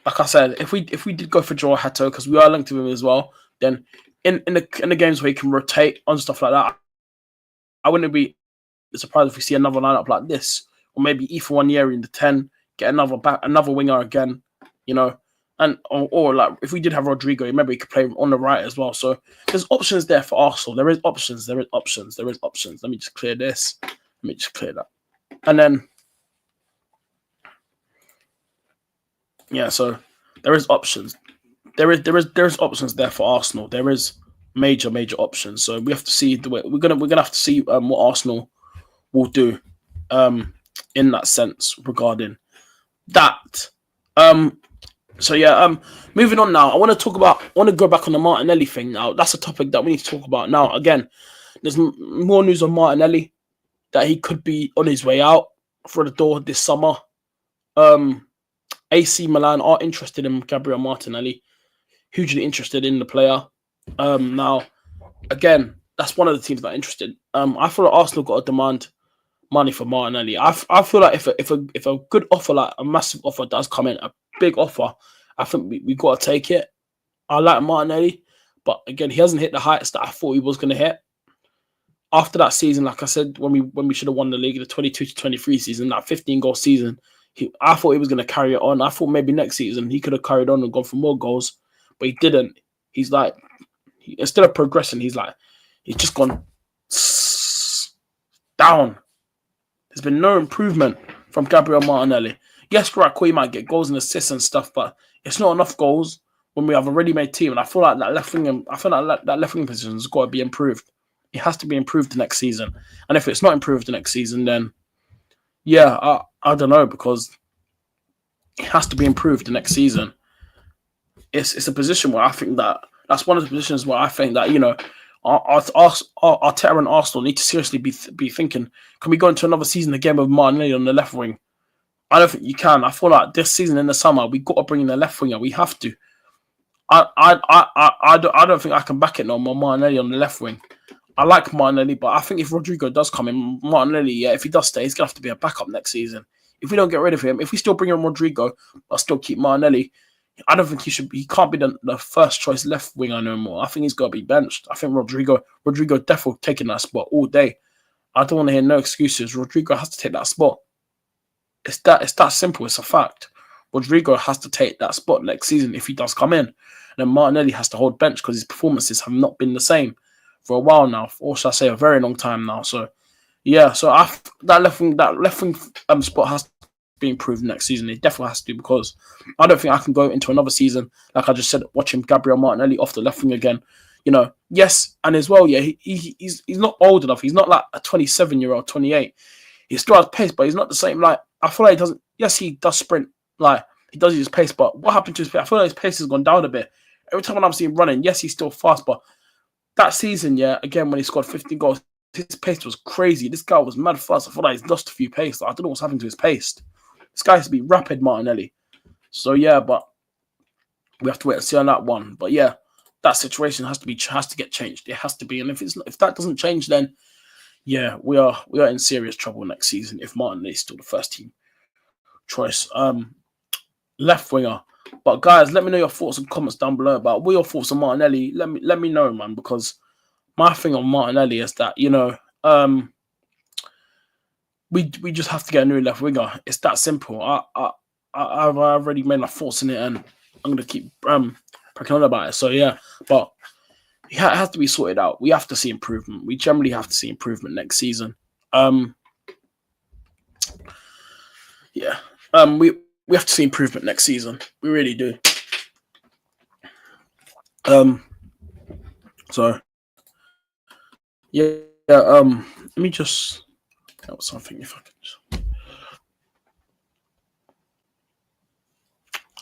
Speaker 1: like I said, if we did go for Joao Hetto, because we are linked to him as well, then in the games where he can rotate on stuff like that, I wouldn't be surprised if we see another lineup like this, or maybe Ethan one year in the 10, get another winger again, and or like if we did have Rodrigo, remember he could play on the right as well. So there's options there for Arsenal. There is options. Let me just clear this. Let me just clear that, and then yeah. So there is options. There is options there for Arsenal. There is major options. So we have to see the way we're gonna have to see what Arsenal will do in that sense regarding that. So yeah, moving on now. I want to go back on the Martinelli thing now. That's a topic that we need to talk about now. Again, there's more news on Martinelli that he could be on his way out for the door this summer. AC Milan are interested in Gabriel Martinelli, hugely interested in the player. Now, again, that's one of the teams that are interested. I feel like Arsenal got to demand money for Martinelli. I feel like if a good offer, like a massive offer, does come in, a big offer, I think we got to take it. I like Martinelli, but again, he hasn't hit the heights that I thought he was going to hit. After that season, like I said, when we should have won the league, the 22-23 season, that 15-goal season, I thought he was going to carry it on. I thought maybe next season he could have carried on and gone for more goals, but he didn't. He's like, instead of progressing, he's just gone down. There's been no improvement from Gabriel Martinelli. Yes, correct, he might get goals and assists and stuff, but it's not enough goals when we have a ready-made team. And I feel like that left wing position has got to be improved. It has to be improved the next season. And if it's not improved the next season, then yeah, I don't know because it has to be improved the next season. It's a position where I think that's one of the positions where I think that Arteta and Arsenal need to seriously be thinking: can we go into another season again with Martinelli on the left wing? I don't think you can. I feel like this season in the summer we got to bring in the left winger. We have to. I don't think I can back it no more. Martinelli on the left wing. I like Martinelli, but I think if Rodrigo does come in, Martinelli, yeah, if he does stay, he's gonna have to be a backup next season. If we don't get rid of him, if we still bring in Rodrigo, but still keep Martinelli, I don't think he should. He can't be the first choice left winger no more. I think he's got to be benched. I think Rodrigo definitely taking that spot all day. I don't want to hear no excuses. Rodrigo has to take that spot. It's that simple. It's a fact. Rodrigo has to take that spot next season if he does come in. And then Martinelli has to hold bench because his performances have not been the same for a while now, or should I say a very long time now. So yeah, so that left wing spot has to be improved next season. It definitely has to because I don't think I can go into another season like I just said, watching Gabriel Martinelli off the left wing again. Yes, and as well, yeah, he's not old enough. He's not like a 27-year-old, 28. He still has pace, but he's not the same. Like I feel like he doesn't. Yes, he does sprint. Like he does use pace, but what happened to his pace? I feel like his pace has gone down a bit. Every time when I'm seeing him running, yes, he's still fast, but that season, yeah, again when he scored 15 goals, his pace was crazy. This guy was mad fast. I feel like he's lost a few pace. Like, I don't know what's happened to his pace. This guy has to be rapid, Martinelli. So yeah, but we have to wait and see on that one. But yeah, that situation has to get changed. It has to be, and if that doesn't change, then yeah, we are in serious trouble next season if Martinelli is still the first team choice. Left winger. But guys, let me know your thoughts and comments down below about what your thoughts on Martinelli. Let me know, man, because my thing on Martinelli is that we just have to get a new left winger. It's that simple. I've already made my thoughts in it, and I'm gonna keep cracking on about it. So yeah, but it has to be sorted out. We have to see improvement. We generally have to see improvement next season. Yeah. We have to see improvement next season. We really do. So yeah. Let me just something if I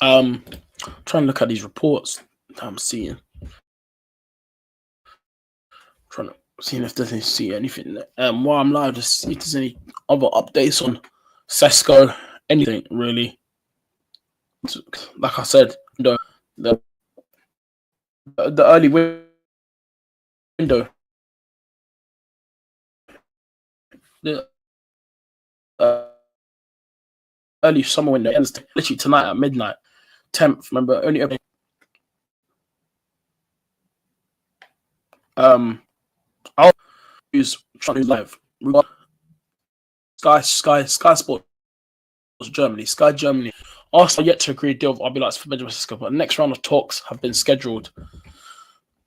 Speaker 1: can. Trying to look at these reports that I'm seeing. Trying to see if there's anything. While I'm live, to see if there's any other updates on Sesko, anything really. Like I said, the early window, the early summer window ends literally tonight at midnight, 10th. Remember, only open. I'll use trying to live. Sky Sports Germany, Sky Germany. Arsenal yet to agree a deal with RB Leipzig for Benjamin Sesko, but the next round of talks have been scheduled.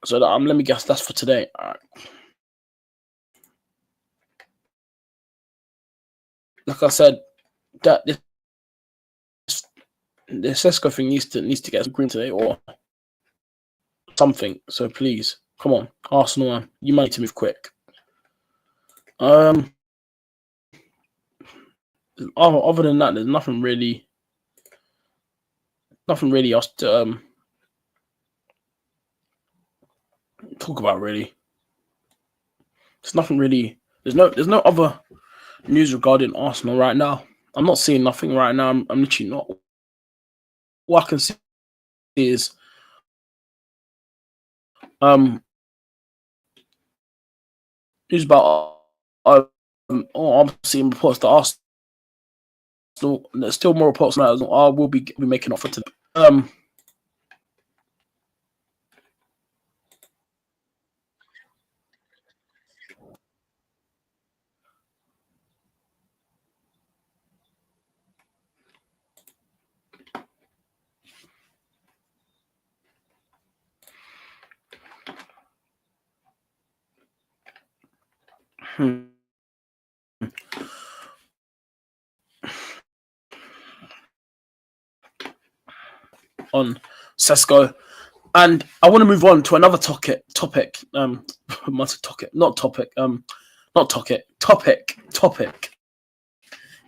Speaker 1: So that, let me guess, that's for today. All right. Like I said, that the Sesko thing needs to get green today or something. So please, come on, Arsenal, you might need to move quick. Other than that, there's nothing really else to talk about. Really, there's nothing really. There's no other news regarding Arsenal right now. I'm not seeing nothing right now. I'm literally not. What I can see is news about I'm seeing reports that Arsenal. There's still more reports now. I will be making an offer to them. On Sesko, and I want to move on to another topic. Topic.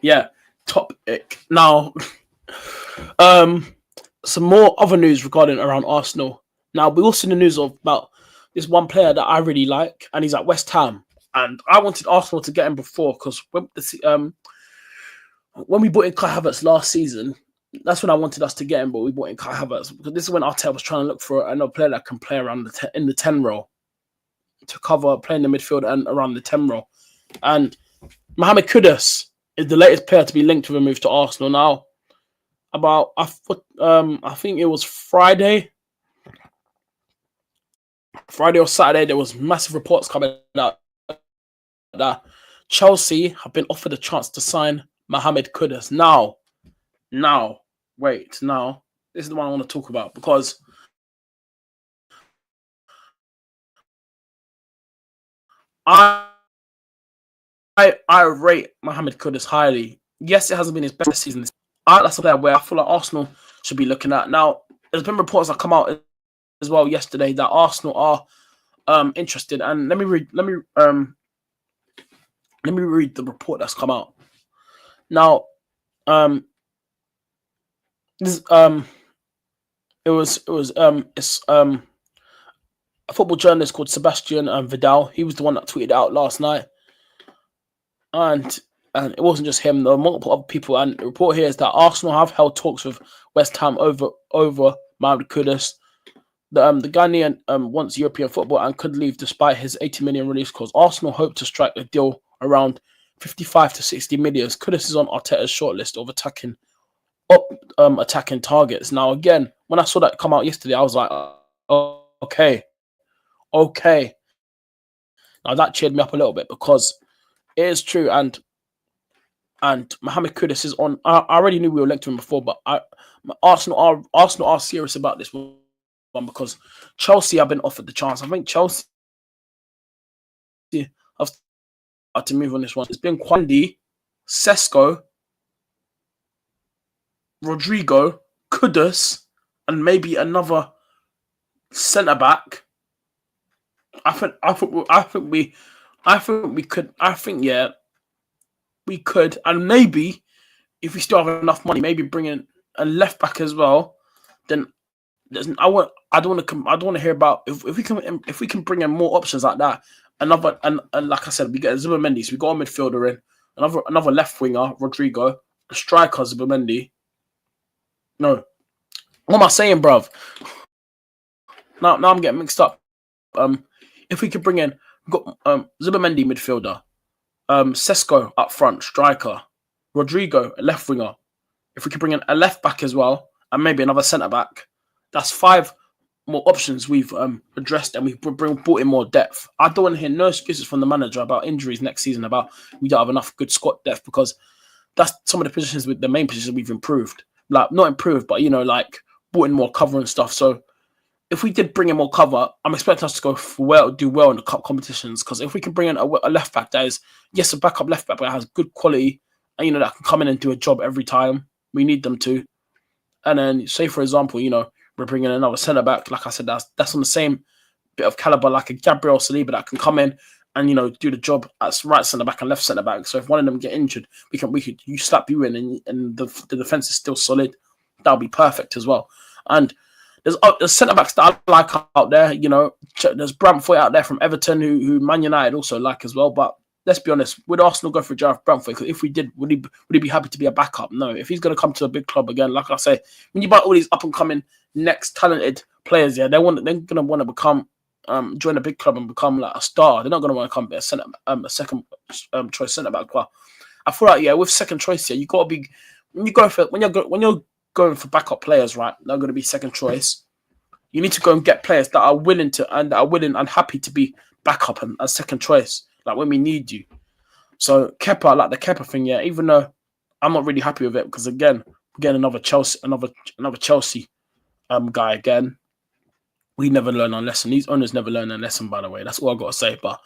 Speaker 1: Yeah, topic. Now, some more other news regarding around Arsenal. Now, we also in the news about this one player that I really like, and he's at West Ham. And I wanted Arsenal to get him before because when we bought in Kai Havertz last season, that's when I wanted us to get him, but we bought in Kai Havertz because this is when Arteta was trying to look for another player that can play around in the 10 role to cover playing the midfield and around the 10 role. And Mohamed Kudus is the latest player to be linked with a move to Arsenal now. I think it was Friday or Saturday, there was massive reports coming out that Chelsea have been offered a chance to sign Mohamed Kudus. Now, this is the one I want to talk about because I rate Mohamed Kudus highly. Yes, it hasn't been his best season. That's a player where I feel like Arsenal should be looking at. Now, there's been reports that come out as well yesterday that Arsenal are interested. And let me read the report that's come out. Now, it's a football journalist called Sebastian Vidal. He was the one that tweeted out last night, and it wasn't just him. There were multiple other people. And the report here is that Arsenal have held talks with West Ham over Mohamed Kudus. The Ghanaian wants European football and could leave despite his 80 million release clause. Arsenal hope to strike a deal around 55 to 60 million. Kudus is on Arteta's shortlist of attacking targets. Now, again, when I saw that come out yesterday, I was like, oh, okay. Now that cheered me up a little bit because it is true, and Mohamed Kudus is on. I already knew we were linked to him before, but Arsenal are serious about this one because Chelsea have been offered the chance. I think Chelsea have started to move on this one. It's been Quandi, Sesko, Rodrigo, Kudus, and maybe another centre back. I think we could, and maybe if we still have enough money, maybe bring in a left back as well. Then I don't want to hear about if we can bring in more options like that. Another and like I said, we get Zubimendi, so we got a midfielder in, another left winger, Rodrigo, a striker, Zubimendi. No, what am I saying, bruv? Now I'm getting mixed up. If we could bring in, we've got Zubimendi midfielder, Sesko up front, striker, Rodrigo a left winger. If we could bring in a left back as well, and maybe another centre back, that's 5 more options we've addressed, and we've brought in more depth. I don't want to hear no excuses from the manager about injuries next season, about we don't have enough good squad depth, because that's some of the positions with the main positions we've improved. Like, not improved, but like brought in more cover and stuff. So if we did bring in more cover, I'm expecting us to do well in the cup competitions. Because if we can bring in a left back that is, yes, a backup left back, but has good quality, and that can come in and do a job every time we need them to. And then, say for example, we're bringing in another centre back. Like I said, that's on the same bit of caliber, like a Gabriel Saliba that can come in and do the job as right centre back and left centre back. So if one of them get injured, we could slap you in, and the defence is still solid. That'll be perfect as well. And there's centre backs that I like out there. There's Brantford out there from Everton, who Man United also like as well. But let's be honest, would Arsenal go for Jareth Brantford? Because if we did, would he be happy to be a backup? No. If he's going to come to a big club again, like I say, when you buy all these up and coming next talented players, they're going to want to become join a big club and become like a star. They're not going to want to come be a second choice centre back. Well, I feel like with second choice here, you got to be when you're going for backup players, right? They're going to be second choice. You need to go and get players that are willing and happy to be backup and a second choice, like when we need you. So Kepa, like the Kepa thing, yeah. Even though I'm not really happy with it, because again, we're getting another Chelsea guy again. We never learn our lesson. These owners never learn their lesson, by the way. That's all I've got to say. But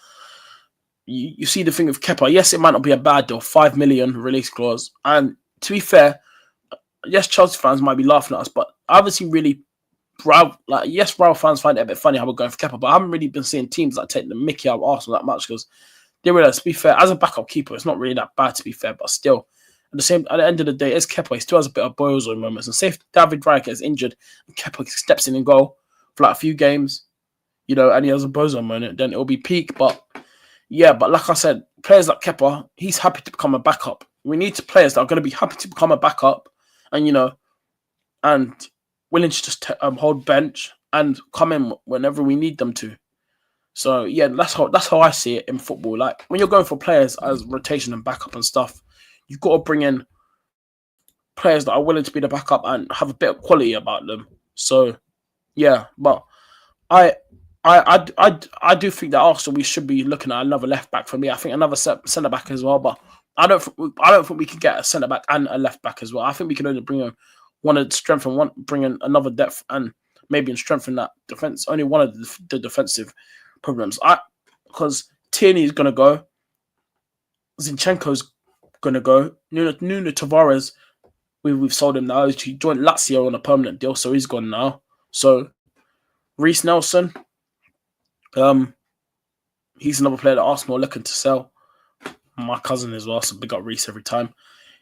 Speaker 1: you see the thing with Kepa. Yes, it might not be a bad deal. 5 million release clause. And to be fair, yes, Chelsea fans might be laughing at us, but I haven't seen really Real fans find it a bit funny how we're going for Kepa, but I haven't really been seeing teams that take the mickey out of Arsenal that much, because they realize, to be fair, as a backup keeper, it's not really that bad, to be fair, but still. At the end of the day, it's Kepa. He still has a bit of bozo moments. And say if David Raya gets injured and Kepa steps in and goal for like a few games, and he has a bozo moment, then it'll be peak. But yeah, but like I said, players like Kepa, he's happy to become a backup. We need players that are going to be happy to become a backup, and and willing to just hold bench and come in whenever we need them to. So yeah, that's how I see it in football. Like when you're going for players as rotation and backup and stuff, you've got to bring in players that are willing to be the backup and have a bit of quality about them. So yeah, but I do think that Arsenal we should be looking at another left back for me. I think another centre back as well, but I don't think we can get a centre back and a left back as well. I think we can only bring in one to strengthen one, bring in another depth and maybe strengthen that defense. Only one of the defensive problems. Because Tierney's gonna go, Zinchenko's gonna go, Nuno Tavares. We've sold him now. He joined Lazio on a permanent deal, so he's gone now. So Reece Nelson, he's another player that Arsenal are looking to sell. My cousin as well, so big up Reece every time.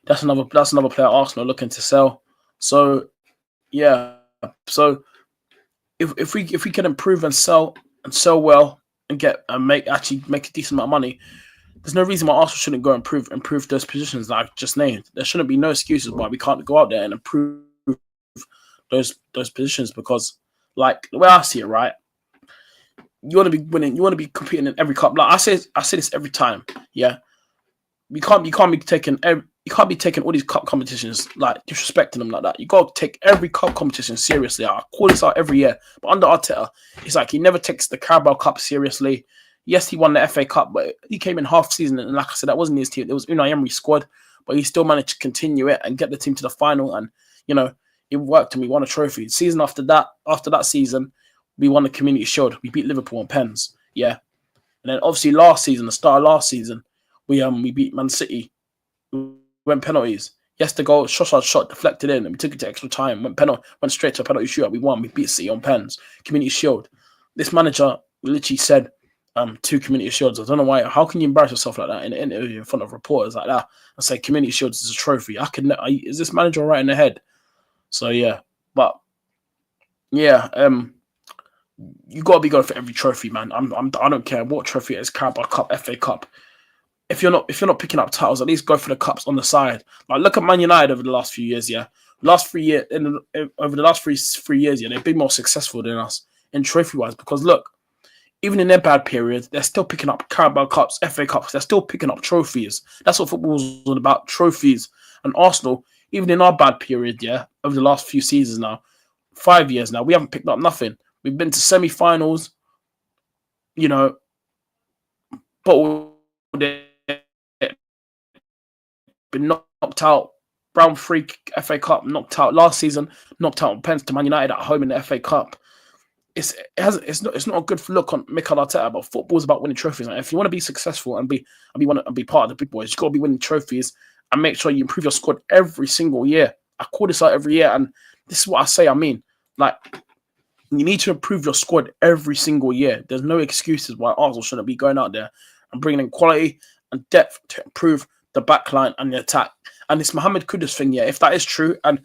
Speaker 1: That's another player Arsenal are looking to sell. So yeah, so if we can improve and sell well and make a decent amount of money, there's no reason why Arsenal shouldn't go improve those positions that I've just named. There shouldn't be no excuses why we can't go out there and improve those positions, because like the way I see it, right? You want to be winning. You want to be competing in every cup. Like I say this every time. Yeah, you can't be taking all these cup competitions like disrespecting them like that. You got to take every cup competition seriously. I call this out every year, but under Arteta, it's like he never takes the Carabao Cup seriously. Yes, he won the FA Cup, but he came in half season, and like I said, that wasn't his team. It was Unai Emery's squad, but he still managed to continue it and get the team to the final. And it worked, and we won a trophy. Season after that season, we won the Community Shield. We beat Liverpool on pens. Yeah, and then obviously the start of last season, we beat Man City. We went penalties. Yes, the goal, Trossard's shot deflected in, and we took it to extra time. Went straight to a penalty shootout. We won. We beat City on pens. Community Shield. This manager literally said 2 Community Shields. I don't know why. How can you embarrass yourself like that in an interview in front of reporters like that and say Community Shields is a trophy? Is this manager right in the head? So yeah, but yeah, you gotta be going for every trophy, man. I don't care what trophy it is, Carabao Cup, FA Cup. If you're not picking up titles, at least go for the cups on the side. Like look at Man United over the last few years. Yeah, over the last 3 years, yeah, they've been more successful than us in trophy wise. Because look, even in their bad periods, they're still picking up Carabao Cups, FA Cups. They're still picking up trophies. That's what football's all about, trophies. And Arsenal, even in our bad period, yeah, over the last few seasons now, 5 years now, we haven't picked up nothing. We've been to semi-finals, but been knocked out. Brown Free FA Cup, knocked out last season, knocked out on pens to Man United at home in the FA Cup. It's not a good look on Mikel Arteta, but football's about winning trophies. And if you want to be successful and be part of the big boys, you've got to be winning trophies and make sure you improve your squad every single year. I call this out every year, and this is what I say. I mean, like, you need to improve your squad every single year. There's no excuses why Arsenal shouldn't be going out there and bringing in quality and depth to improve the back line and the attack. And this Mohamed Kudus thing, yeah, if that is true, and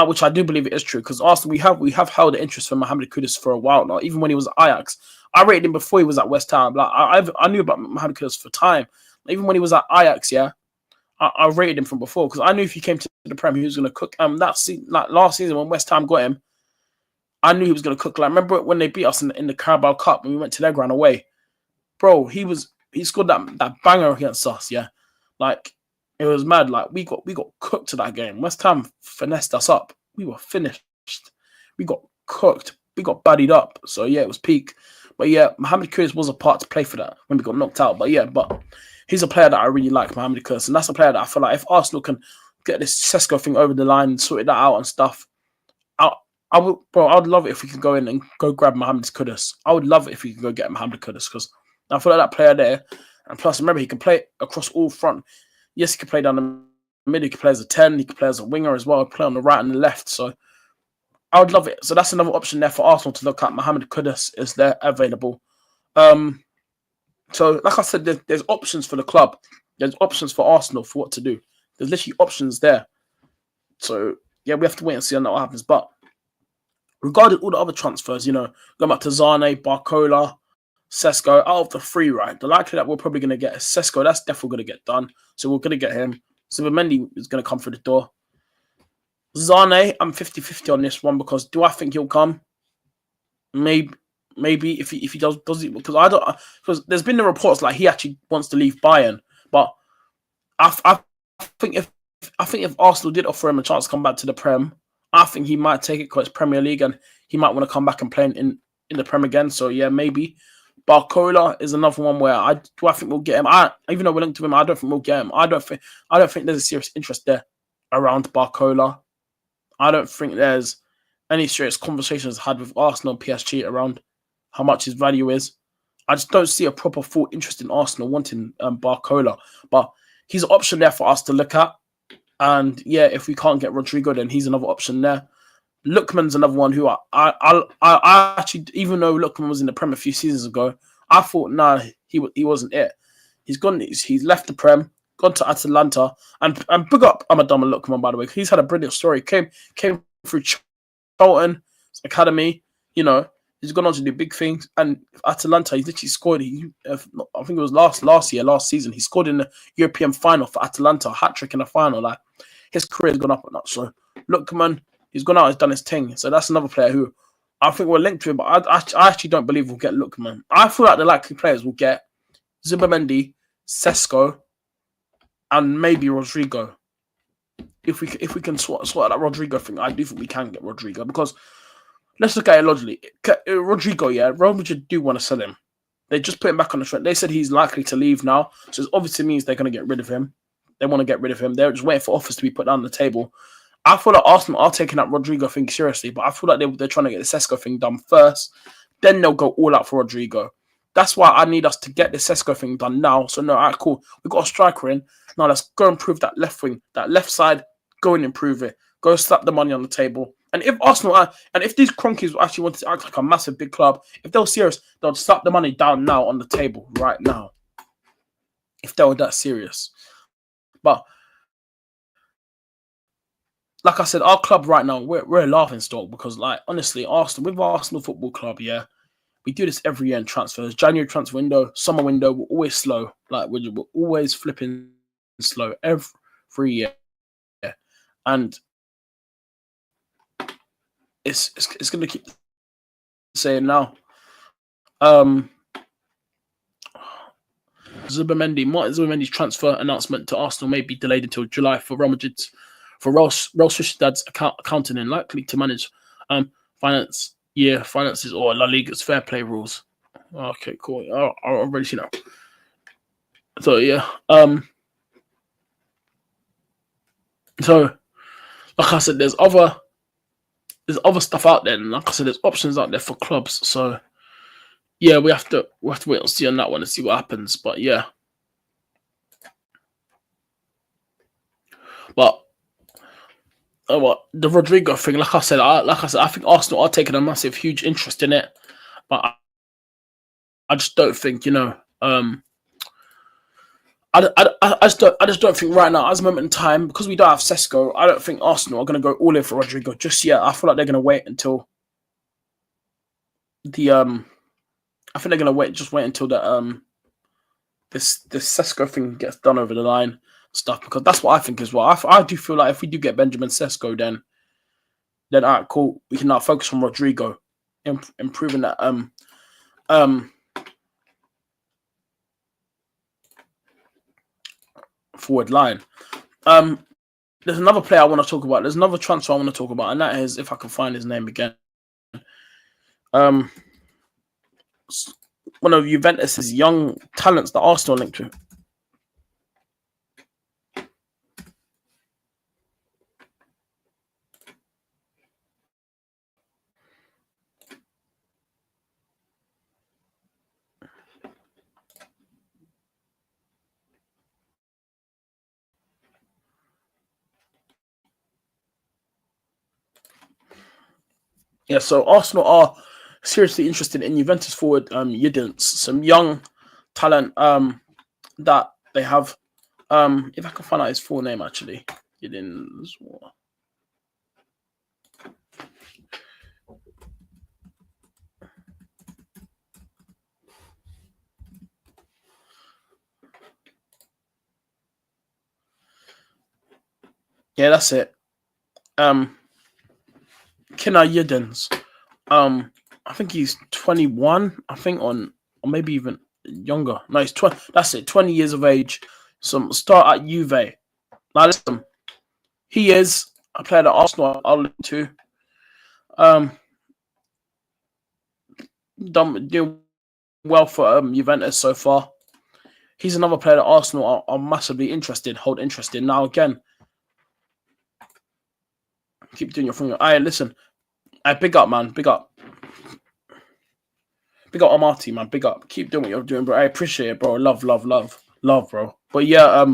Speaker 1: which I do believe it is true, because Arsenal, we have held the interest for Mohamed Kudus for a while now. Even when he was at Ajax, I rated him before he was at West Ham. Like I knew about Mohamed Kudus for time. Even when he was at Ajax, yeah, I rated him from before, because I knew if he came to the Prem, he was going to cook. Last season when West Ham got him, I knew he was going to cook. Like, remember when they beat us in the Carabao Cup and we went to their ground away? Bro, he scored that banger against us, yeah. Like, it was mad. Like, we got cooked to that game. West Ham finessed us up. We were finished. We got cooked. We got buddied up. So, yeah, it was peak. But, yeah, Mohamed Kudus was a part to play for that when we got knocked out. But, yeah, he's a player that I really like, Mohamed Kudus. And that's a player that I feel like if Arsenal can get this Sesko thing over the line, sort that out and stuff, I would love it if we could go in and go grab Mohamed Kudus. I would love it if we could go get Mohamed Kudus, because I feel like that player there, and plus remember he can play across all front. Yes, he can play down the middle, he can play as a 10, he can play as a winger as well, play on the right and the left. So I would love it. So that's another option there for Arsenal to look at. Mohamed Kudus is there available. So like I said, there's options for the club. There's options for Arsenal for what to do. There's literally options there. So yeah, we have to wait and see on what happens. But regarding all the other transfers, going back to Sane, Barcola, Sesko, out of the three, right? The likelihood that we're probably going to get is Sesko. That's definitely going to get done. So we're going to get him. Zubimendi is going to come through the door. Sane, I'm 50-50 on this one because do I think he'll come? Maybe if he does it, because there's been the reports like he actually wants to leave Bayern, but I think if Arsenal did offer him a chance to come back to the Prem, I think he might take it because it's Premier League and he might want to come back and play in the Prem again. So yeah, maybe. Barcola is another one where I think we'll get him. Even though we're linked to him, I don't think we'll get him. I don't think there's a serious interest there around Barcola. I don't think there's any serious conversations had with Arsenal and PSG around how much his value is. I just don't see a proper full interest in Arsenal wanting Barcola. But he's an option there for us to look at. And yeah, if we can't get Rodrigo, then he's another option there. Lookman's another one who I actually, even though Lookman was in the Prem a few seasons ago, I thought, nah, he wasn't it. He's gone. He's left the Prem, gone to Atalanta, and big up Amadama Lookman, by the way. He's had a brilliant story. Came through Charlton Academy. He's gone on to do big things. And Atalanta, he's literally scored. I think it was last season. He scored in the European final for Atalanta, a hat trick in the final. Like his career's gone up a notch. So Lookman, he's gone out, he's done his thing. So that's another player who I think we're linked to him, but I actually don't believe we'll get Lookman. I feel like the likely players will get Zubimendi, Sesko, and maybe Rodrigo. If we can sort out that Rodrigo thing, I do think we can get Rodrigo because let's look at it logically. Rodrigo, yeah, Real Madrid do want to sell him. They just put him back on the track. They said he's likely to leave now, so it obviously means they're going to get rid of him. They want to get rid of him. They're just waiting for offers to be put down the table. I feel like Arsenal are taking that Rodrigo thing seriously, but I feel like they're trying to get the Sesko thing done first. Then they'll go all out for Rodrigo. That's why I need us to get the Sesko thing done now. So no, all right, cool. We've got a striker in. Now let's go improve that left wing, that left side. Go and improve it. Go slap the money on the table. And if Arsenal and if these cronkies actually want to act like a massive big club, if they're serious, they'll slap the money down now on the table right now. If they were that serious, but like I said, our club right now, we're a laughing stock because, like, honestly, Arsenal Football Club, yeah, we do this every year in transfers. January transfer window, summer window, we're always slow. Like, we're always flipping slow every year. Yeah. And it's going to keep saying now. Zubimendi's transfer announcement to Arsenal may be delayed until July for Real Madrid's. For Real Sociedad's accounting and likely to manage finances or La Liga's fair play rules. Okay, cool. I'll already see now. So yeah, so like I said, there's other stuff out there, and like I said, there's options out there for clubs. So yeah, we have to wait and see on that one and see what happens. But yeah, but. The Rodrigo thing, like I said, I think Arsenal are taking a massive, huge interest in it, but I just don't think, I just don't think right now, as a moment in time, because we don't have Sesko, I don't think Arsenal are going to go all in for Rodrigo just yet. I feel like they're going to wait until the I think they're going to wait until the this Sesko thing gets done over the line. Stuff because that's what I think as well. I do feel like if we do get Benjamin Sesko, then all right, cool. We can now focus on Rodrigo, improving that forward line. There's another player I want to talk about. There's another transfer I want to talk about, and that is if I can find his name again. One of Juventus's young talents that Arsenal linked to. Yeah, so Arsenal are seriously interested in Juventus forward Yedins, some young talent that they have. If I can find out his full name, actually. Yeah, that's it. Kina Yedens. I think he's 21. I think or maybe even younger. No, he's 20. That's it. 20 years of age. Some start at Juve. Now listen, he is a player that Arsenal are linked to. Doing well for Juventus so far. He's another player that Arsenal are massively hold interest in. Now again, keep doing your thing. Listen, big up, man. Big up. Big up Amati, man. Big up. Keep doing what you're doing, bro. I appreciate it, bro. Love, bro. But yeah,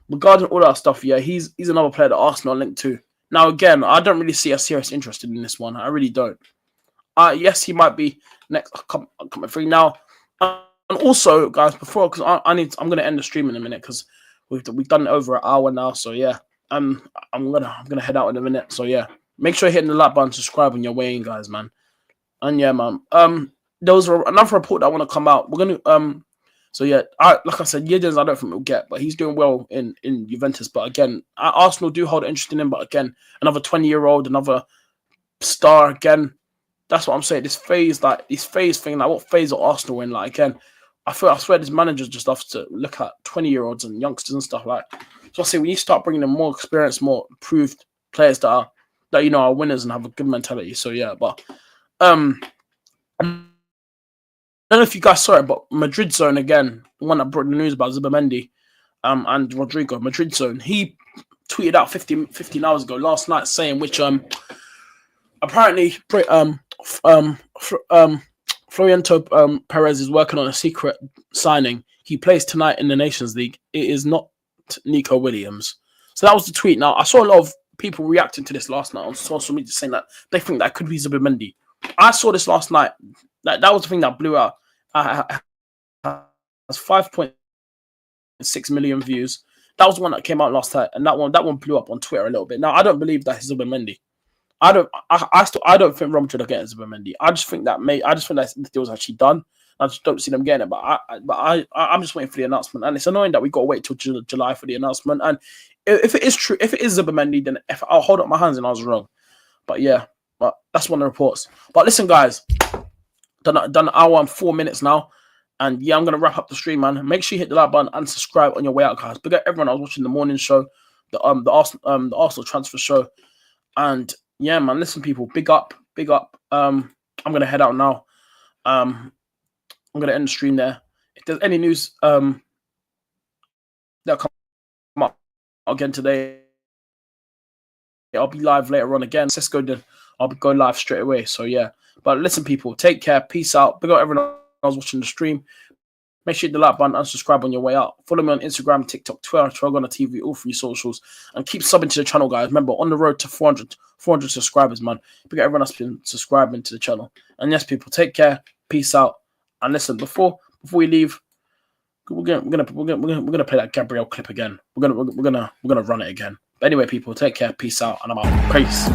Speaker 1: regarding all that stuff, yeah, he's another player that Arsenal are linked to. Now again, I don't really see a serious interest in this one. I really don't. Yes, he might be next. Come free now. And also, guys, before because I'm gonna end the stream in a minute because we've done it over an hour now. So yeah, I'm gonna head out in a minute. So yeah, make sure you're hitting the like button, subscribe on your way in, guys, man. And yeah, man. There was another report that I want to come out. We're gonna So yeah, like I said, Yedens I don't think we'll get, but he's doing well in Juventus. But again, Arsenal do hold interest in him. But again, another 20-year-old, another star again. That's what I'm saying. This phase thing, like what phase are Arsenal in? Like again, I swear this manager's just have to look at 20-year-olds and youngsters and stuff like. So I say we need to start bringing in more experienced, more improved players that are winners and have a good mentality. So yeah, but I don't know if you guys saw it, but Madrid Zone again, the one that brought the news about Zubimendi, and Rodrigo. Madrid Zone, he tweeted out 15 hours ago last night saying which apparently Floriento Perez is working on a secret signing. He plays tonight in the Nations League. It is not Nico Williams. So that was the tweet. Now, I saw a lot of people reacting to this last night on social media saying that they think that could be Zubimendi. I saw this last night. That was the thing that blew out. Has 5.6 million views. That was the one that came out last night, and that one blew up on Twitter a little bit. Now, I don't believe that he's Zubimendi. I don't think Real Madrid are getting Zubimendi. I just think that the deal's actually done. I just don't see them getting it. But I'm just waiting for the announcement, and it's annoying that we got to wait till July for the announcement. And if it is true, if it is Zubimendi, then I'll hold up my hands and I was wrong. But yeah, but that's one of the reports. But listen, guys, done an hour and 4 minutes now, and yeah, I'm gonna wrap up the stream, man. Make sure you hit the like button and subscribe on your way out, guys. Big up everyone that was watching the morning show, the Arsenal transfer show, and yeah, man. Listen, people, big up. I'm gonna head out now. I'm gonna end the stream there. If there's any news that come up again today, I'll be live later on again. Sesko did. I'll be going live straight away. So yeah. But listen, people, take care. Peace out. Big up everyone that was watching the stream. Make sure you hit the like button and subscribe on your way out. Follow me on Instagram, TikTok, Twitter, Trogona TV, all 3 socials. And keep subbing to the channel, guys. Remember, on the road to 400 subscribers, man. Big up everyone that's been subscribing to the channel. And yes, people, take care. Peace out. And listen, before we leave, we're gonna play that Gabriel clip again. We're gonna run it again. But anyway, people, take care. Peace out. And I'm out. Peace.